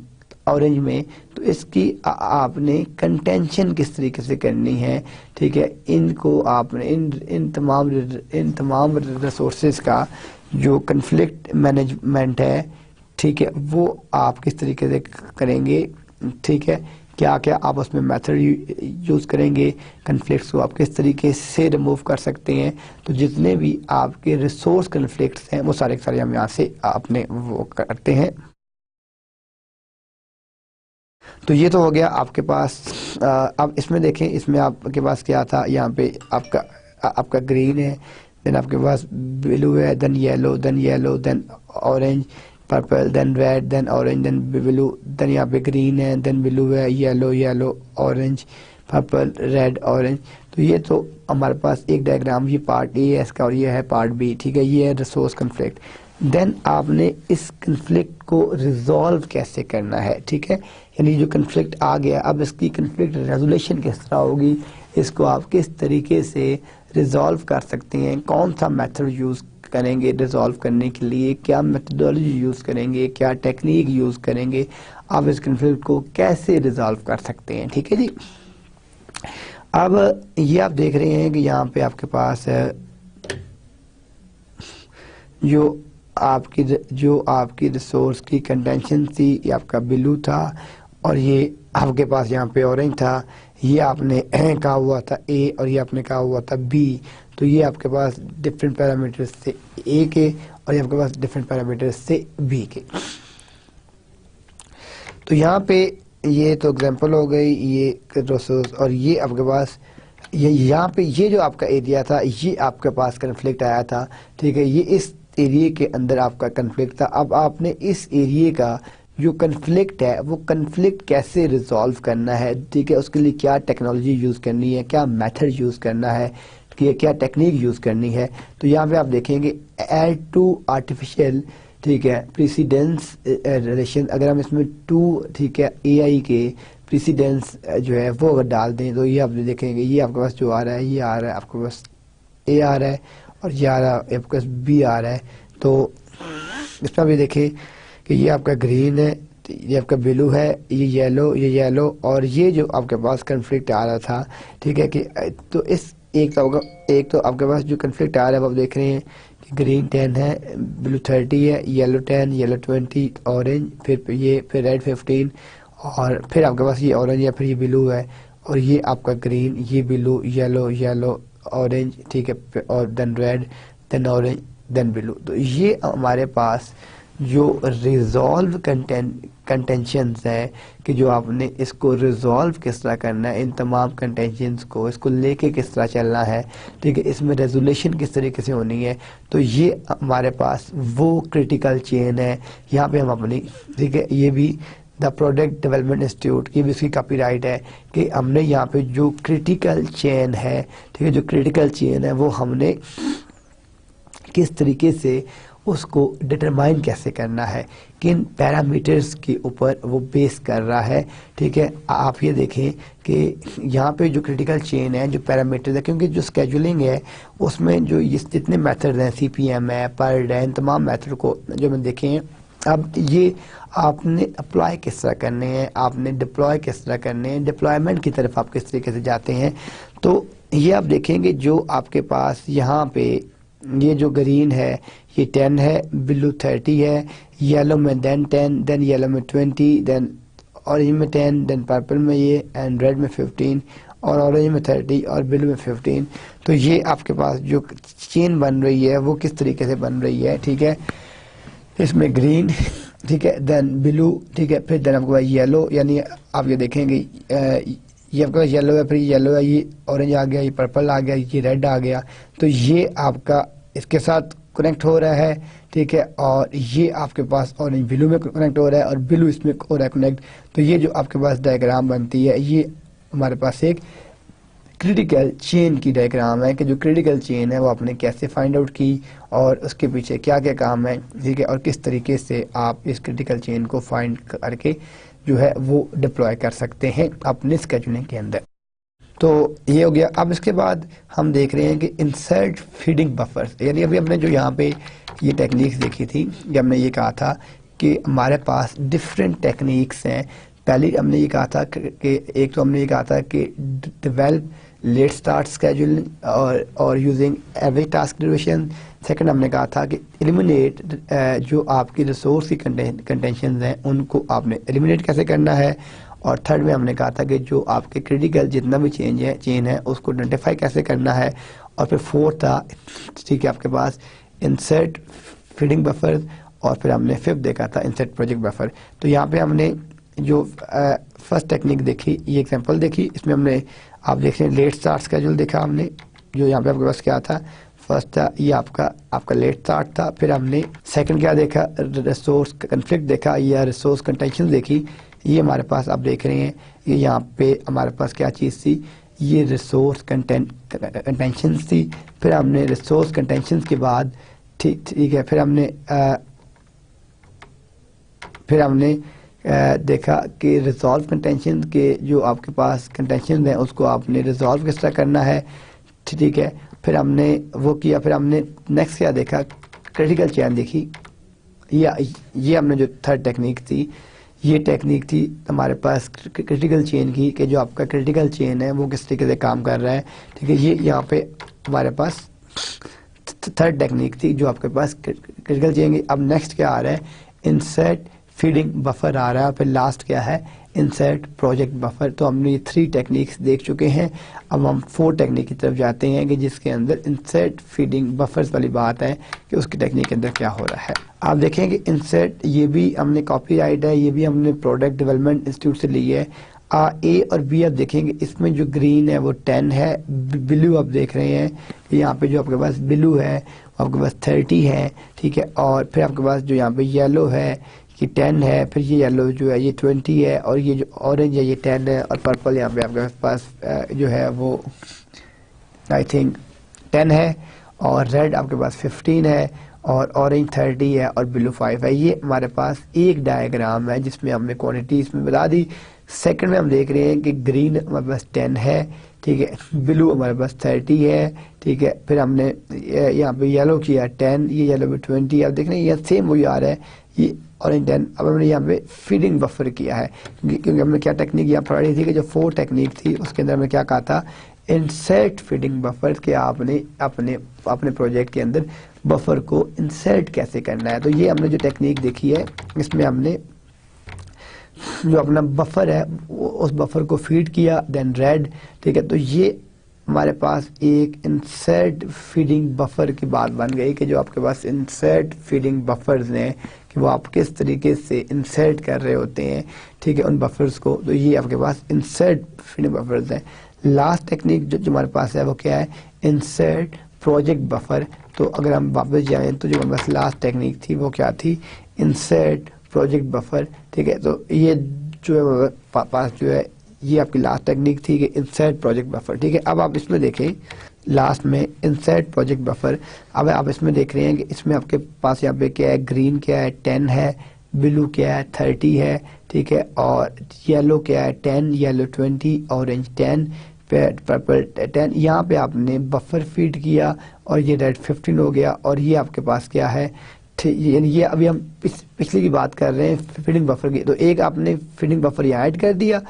ऑरेंज में, तो इसकी आपने कंटेंशन किस तरीके से करनी है, ठीक है। इनको आपने इन तमाम रिसोर्सेज का जो कन्फ्लिक्ट मैनेजमेंट है, ठीक है, वो आप किस तरीके से करेंगे, ठीक है, क्या क्या आप उसमें मेथड यूज़ करेंगे, कन्फ्लिक्ट्स को आप किस तरीके से रिमूव कर सकते हैं। तो जितने भी आपके रिसोर्स कन्फ्लिक्ट्स हैं वो सारे के सारे हम यहाँ से अपने वो करते हैं। तो ये तो हो गया आपके पास। अब इसमें देखें, इसमें आपके पास क्या था, यहाँ पे आपका ग्रीन है, देन आपके पास ब्लू है, then yellow, then orange, purple, then red, then orange, then blue, then यहाँ पे ग्रीन है, देन ब्लू है, yellow, orange, purple, red, orange. तो ये तो हमारे पास एक डायग्राम, ये पार्ट ए है इसका और ये है पार्ट बी, ठीक है, ये है रिसोर्स कन्फ्लिक्ट। देन आपने इस कन्फ्लिक्ट को रिजॉल्व कैसे करना है, ठीक है, यानी जो कन्फ्लिक्ट आ गया, अब इसकी कन्फ्लिक्ट रेजोल्यूशन किस तरह होगी, इसको आप किस तरीके से रिजॉल्व कर सकते हैं, कौन सा मेथड यूज़ करेंगे रिजॉल्व करने के लिए, क्या मेथडोलॉजी यूज़ करेंगे, क्या टेक्निक यूज़ करेंगे, आप इस कन्फ्लिक्ट को कैसे रिजॉल्व कर सकते हैं, ठीक है जी। अब ये आप देख रहे हैं कि यहाँ पे आपके पास है जो आपकी रिसोर्स की कंटेंशन थी, ये आपका ब्लू था और ये आपके पास यहाँ पे ऑरेंज था। ये आपने कहा हुआ था ए और ये आपने कहा हुआ था बी। तो ये आपके पास डिफरेंट पैरामीटर्स थे ए के और ये आपके पास डिफरेंट पैरामीटर्स थे बी के। तो यहाँ पे ये तो एग्जांपल हो गई ये रिसोर्स, और ये आपके पास ये यहाँ पे ये जो आपका एरिया था, ये आपके पास कन्फ्लिक्ट आया था, ठीक है, ये इस एरिया के अंदर आपका कन्फ्लिक्ट था। अब आपने इस एरिया का जो कन्फ्लिक्ट है वो कन्फ्लिक्ट कैसे रिजॉल्व करना है, ठीक है, उसके लिए क्या टेक्नोलॉजी यूज़ करनी है, क्या मेथड यूज़ करना है, कि क्या टेक्निक यूज़ करनी है। तो यहाँ पे आप देखेंगे ऐड टू आर्टिफिशियल, ठीक है, प्रेसिडेंस रिलेशन, अगर हम इसमें टू, ठीक है, एआई के प्रेसिडेंस जो है वो अगर डाल दें तो ये आप देखेंगे ये आपके पास जो आ रहा है, ये आ रहा है आपके पास ए आ रहा है और ये आ रहा है आपके पास बी आ रहा है। तो इसमें भी देखें कि ये आपका ग्रीन है, ये आपका ब्लू है, ये येलो और ये जो आपके पास कन्फ्लिक्ट आ रहा था, ठीक है, कि तो इस एक तो आपके पास जो कन्फ्लिक्ट आ रहा है आप देख रहे हैं कि ग्रीन 10 है, ब्लू 30 है, येलो 10, येलो 20, ऑरेंज, फिर रेड 15 और फिर आपके पास ये ऑरेंज है, फिर ये ब्लू है और ये आपका ग्रीन, ये ब्लू, येलो, ऑरेंज, ठीक है, और then red, then orange, then blue. तो ये हमारे पास जो रिजॉल्व कंटेंशंस है कि जो आपने इसको रिजॉल्व किस तरह करना है, इन तमाम कंटेंशंस को इसको लेके किस तरह चलना है, ठीक है, इसमें रेजोल्यूशन किस तरीके से होनी है। तो ये हमारे पास वो क्रिटिकल चेन है। यहाँ पे हम अपनी, ठीक है, ये भी द प्रोडक्ट डेवलपमेंट इंस्टीट्यूट, ये भी उसकी कॉपीराइट है कि हमने यहाँ पे जो क्रिटिकल चेन है, ठीक है, जो क्रिटिकल चेन है वो हमने किस तरीके से उसको डिटरमाइन कैसे करना है, किन पैरामीटर्स के ऊपर वो बेस कर रहा है, ठीक है। आप ये देखें कि यहाँ पे जो क्रिटिकल चेन है, जो पैरामीटर्स है, क्योंकि जो स्केजुलिंग है उसमें जो ये जितने मेथड हैं, सीपीएम है, पर्ड है, इन तमाम मेथड को जो हम देखें, अब ये आपने अप्लाई किस तरह करने हैं, आपने डिप्लॉय किस तरह करने हैं, डिप्लॉयमेंट की तरफ आप किस तरीके से जाते हैं। तो ये आप देखेंगे जो आपके पास यहाँ पे ये जो ग्रीन है ये 10 है, ब्लू 30 है, येलो में देन 10, देन येलो में 20, देन ऑरेंज में 10, देन पर्पल में ये एंड रेड में 15 और ऑरेंज में 30 और ब्लू में 15। तो ये आपके पास जो चेन बन रही है वो किस तरीके से बन रही है, ठीक है, इसमें ग्रीन, ठीक है, देन ब्लू, ठीक है, फिर देन आपके पास येलो, यानी आप ये देखेंगे ये आपका येलो है, फिर येलो है, ये ऑरेंज आ गया, ये पर्पल आ गया, ये रेड आ गया। तो ये आपका इसके साथ कनेक्ट हो रहा है, ठीक है, और ये आपके पास ऑरेंज ब्लू में कनेक्ट हो रहा है और ब्लू इसमें हो रहा है कनेक्ट। तो ये जो आपके पास डायग्राम बनती है ये हमारे पास एक क्रिटिकल चेन की डायग्राम है कि जो क्रिटिकल चेन है वो आपने कैसे फाइंड आउट की और उसके पीछे क्या क्या काम है, ठीक है, और किस तरीके से आप इस क्रिटिकल चेन को फाइंड करके जो है वो डिप्लॉय कर सकते हैं अपने स्केजुलिंग के अंदर। तो ये हो गया। अब इसके बाद हम देख रहे हैं कि इंसर्ट फीडिंग बफर्स, यानी अभी हमने जो यहाँ पे ये टेक्निक्स देखी थी, जब हमने ये कहा था कि हमारे पास डिफरेंट टेक्निक्स हैं। पहले हमने ये कहा था कि एक तो हमने ये कहा था कि डेवलप लेट स्टार्ट स्केड्यूलिंग और using average task duration. Second हमने कहा था कि एलिमिनेट जो आपकी रिसोर्स की कंटेंशन हैं उनको आपने एलिमिनेट कैसे करना है। और थर्ड में हमने कहा था कि जो आपके क्रिटिकल जितना भी चेन है उसको आइडेंटिफाई कैसे करना है। और फिर फोर्थ था, ठीक है, आपके पास इंसर्ट फीडिंग बफर। और फिर हमने फिफ्थ देखा था इंसर्ट प्रोजेक्ट बफर। तो यहाँ पे हमने जो फर्स्ट टेक्निक देखी, ये एग्जांपल देखी, इसमें हमने आप देख रहे हैं लेट स्टार्ट स्केड्यूल देखा हमने, जो यहाँ पे आपके पास क्या था, फर्स्ट था ये आपका लेट स्टार्ट था। फिर हमने सेकंड क्या देखा, रिसोर्स कन्फ्लिक्ट देखा या रिसोर्स कंटेंशन देखी। ये हमारे पास आप देख रहे हैं, ये यहाँ पे हमारे पास क्या चीज़ थी, ये रिसोर्स कंटेंशन थी। फिर हमने रिसोर्स कंटेंशन के बाद ठीक है, फिर हमने देखा कि रिजॉल्व कंटेंशन के जो आपके पास कंटेंशन हैं उसको आपने रिजॉल्व किस तरह करना है, ठीक है। फिर हमने वो किया। फिर हमने नेक्स्ट क्या देखा, क्रिटिकल चेन देखी। ये हमने जो थर्ड टेक्निक थी, ये टेक्निक थी हमारे पास क्रिटिकल चेन की, कि जो आपका क्रिटिकल चेन है वो किस तरीके से काम कर रहा है, ठीक है। ये यहाँ पे हमारे पास थर्ड टेक्निक थी जो आपके पास क्रिटिकल चेन की। अब नेक्स्ट क्या आ रहा है, इंसर्ट फीडिंग बफर आ रहा है। फिर लास्ट क्या है, इंसर्ट प्रोजेक्ट बफर। तो हमने ये थ्री टेक्निक्स देख चुके हैं। अब हम फोर्थ टेक्निक की तरफ जाते हैं कि जिसके अंदर इंसर्ट फीडिंग बफर्स वाली बात है कि उसकी टेक्निक के अंदर क्या हो रहा है। आप देखें कि इंसर्ट ये भी हमने कॉपीराइट है, ये भी हमने प्रोडक्ट डेवलपमेंट इंस्टीट्यूट से ली है। ए और बी आप देखेंगे, इसमें जो ग्रीन है वो 10 है, ब्लू आप देख रहे हैं यहाँ पे जो आपके पास ब्लू है आपके पास 30 है, ठीक है। और फिर आपके पास जो यहाँ पे येलो है ये 10 है, फिर ये येलो जो है ये 20 है, और ये जो ऑरेंज है ये 10 है, और पर्पल यहाँ पे आपके पास जो है वो आई थिंक 10 है, और रेड आपके पास 15 है, और ऑरेंज 30 है, और ब्लू 5 है। ये हमारे पास एक डायग्राम है जिसमें हमने क्वांटिटी इसमें बता दी। सेकंड में हम देख रहे हैं कि ग्रीन हमारे पास 10 है, ठीक है, ब्लू हमारे पास 30 है, ठीक है। फिर हमने यहाँ पे येलो किया 10, ये येलो पे 20, आप देख रहे हैं ये सेम वही आ रहा है, ये ऑरेंज 10। अब हमने यहाँ पे फीडिंग बफर किया है, क्योंकि हमने क्या टेक्निक यहाँ पढ़ी थी कि जो फोर टेक्निक थी उसके अंदर हमने क्या कहा था, इंसर्ट फीडिंग बफर के आपने अपने प्रोजेक्ट के अंदर बफर को इंसर्ट कैसे करना है। तो ये हमने जो टेक्निक देखी है इसमें हमने जो अपना बफर है उस बफर को फीड किया, देन रेड, ठीक है। तो ये हमारे पास एक इंसर्ट फीडिंग बफर की बात बन गई कि जो आपके पास इंसर्ट फीडिंग बफर्स हैं कि वो आप किस तरीके से इंसर्ट कर रहे होते हैं, ठीक है, उन बफर्स को। तो ये आपके पास इंसर्ट फीडिंग बफर्स हैं। लास्ट टेक्निक जो हमारे पास है वो क्या है, इंसर्ट प्रोजेक्ट बफर। तो अगर हम वापस जाएं तो जो हमारे पास लास्ट टेक्निक थी वो क्या थी, इंसर्ट प्रोजेक्ट बफर, ठीक है। तो ये जो है पास जो है ये आपकी लास्ट टेक्निक थी कि इंसर्ट प्रोजेक्ट बफर, ठीक है। अब आप इसमें देखें लास्ट में इंसर्ट प्रोजेक्ट बफर। अब आप इसमें देख रहे हैं कि इसमें आपके पास यहाँ पे क्या है, ग्रीन क्या है 10 है, ब्लू क्या है 30 है, ठीक है, और येलो क्या है 10, येलो 20, ऑरेंज 10, पर्पल 10। यहाँ पे आपने बफर फीड किया और ये रेड 15 हो गया। और ये आपके पास क्या है, यानी ये अभी हम पिछले की बात कर रहे हैं फीडिंग बफर की। तो एक आपने फीडिंग बफर यहाँ ऐड कर दिया,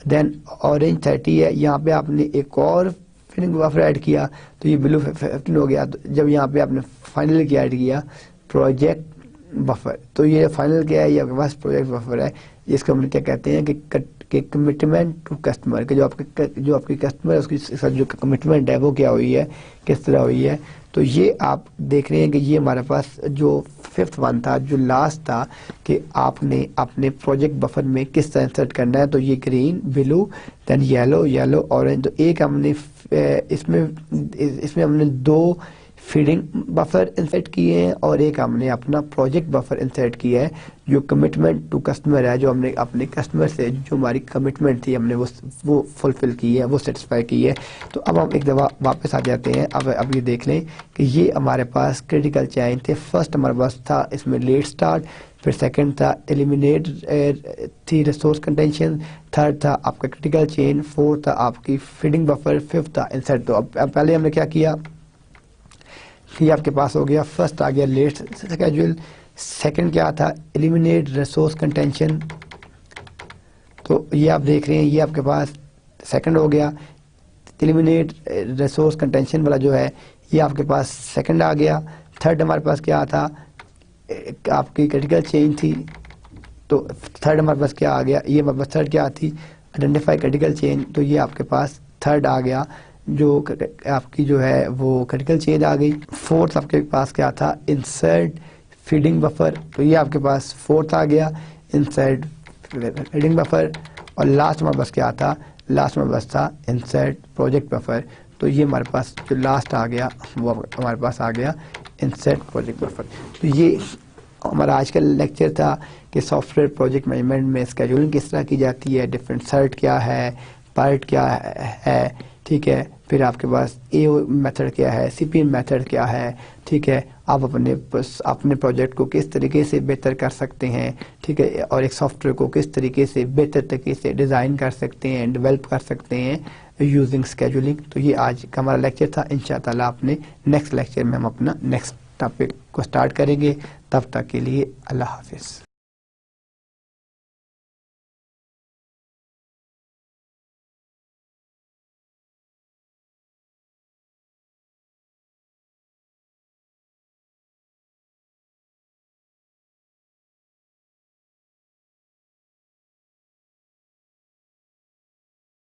देन ऑरेंज 30 है, यहाँ पे आपने एक और फीडिंग बफर ऐड किया तो ये ब्लू 15 हो गया। तो जब यहाँ पे आपने फाइनल क्या ऐड किया, प्रोजेक्ट बफर। तो ये फाइनल क्या है, ये आपके पास प्रोजेक्ट बफर है। इसको हम क्या कहते हैं कि कमिटमेंट टू कस्टमर के जो आपकी कस्टमर है उसके साथ जो कमिटमेंट है वो क्या हुई है, किस तरह हुई है। तो ये आप देख रहे हैं कि ये हमारे पास जो फिफ्थ वन था, जो लास्ट था कि आपने अपने प्रोजेक्ट बफर में किस तरह इंसर्ट करना है। तो ये green, blue, then yellow, orange. तो एक हमने इसमें हमने 2 फीडिंग बफर इंसर्ट किए हैं और एक हमने अपना प्रोजेक्ट बफर इंसर्ट किया है जो कमिटमेंट टू कस्टमर है, जो हमने अपने कस्टमर से जो हमारी कमिटमेंट थी हमने वो फुलफिल की है, वो सेटिस्फाई की है। तो अब हम एक दफ़ा वापस आ जाते हैं। अब ये देख लें कि ये हमारे पास क्रिटिकल चेन थे। फर्स्ट हमारे पास था इसमें लेट स्टार्ट, फिर सेकंड था एलिमिनेट थी रिसोर्स कंटेंशन, थर्ड था आपका क्रिटिकल चेन, फोर्थ था आपकी फीडिंग बफर, फिफ्थ था इंसर्ट। तो अब पहले हमने क्या किया, ये आपके पास हो गया, फर्स्ट आ गया लेट स्केड्यूल, सेकंड क्या था एलिमिनेट रिसोर्स कंटेंशन। तो ये आप देख रहे हैं ये आपके पास सेकंड हो गया, एलिमिनेट रिसोर्स कंटेंशन वाला जो है ये आपके पास सेकंड आ गया। थर्ड हमारे पास क्या था, आपकी क्रिटिकल चेंज थी, तो थर्ड हमारे पास क्या आ गया, ये हमारे पास थर्ड क्या थी, आइडेंटिफाई क्रिटिकल चेंज, तो ये आपके पास थर्ड आ गया, जो आपकी जो है वो क्रिटिकल चेंज आ गई। फोर्थ आपके पास क्या था, इंसर्ट फीडिंग बफर, तो ये आपके पास फोर्थ आ गया, इंसर्ट फीडिंग बफर। और लास्ट हमारे पास क्या था, लास्ट हमारे पास था इंसर्ट प्रोजेक्ट बफर, तो ये हमारे पास जो लास्ट आ गया वो हमारे पास आ गया इंसर्ट प्रोजेक्ट बफर। तो ये हमारा आज का लेक्चर था कि सॉफ्टवेयर प्रोजेक्ट मैनेजमेंट में स्केड्यूलिंग किस तरह की जाती है, डिफरेंट सर्ट क्या है, पार्ट क्या है, ठीक है, फिर आपके पास एओ मेथड क्या है, सीपीएम मेथड क्या है, ठीक है, आप अपने प्रोजेक्ट को किस तरीके से बेहतर कर सकते हैं, ठीक है, और एक सॉफ्टवेयर को किस तरीके से बेहतर तरीके से डिज़ाइन कर सकते हैं, डेवलप कर सकते हैं यूजिंग स्केड्यूलिंग। तो ये आज का हमारा लेक्चर था। इंशाअल्लाह अपने नेक्स्ट लेक्चर में हम अपना नेक्स्ट टॉपिक को स्टार्ट करेंगे। तब तक के लिए अल्लाह हाफिज़।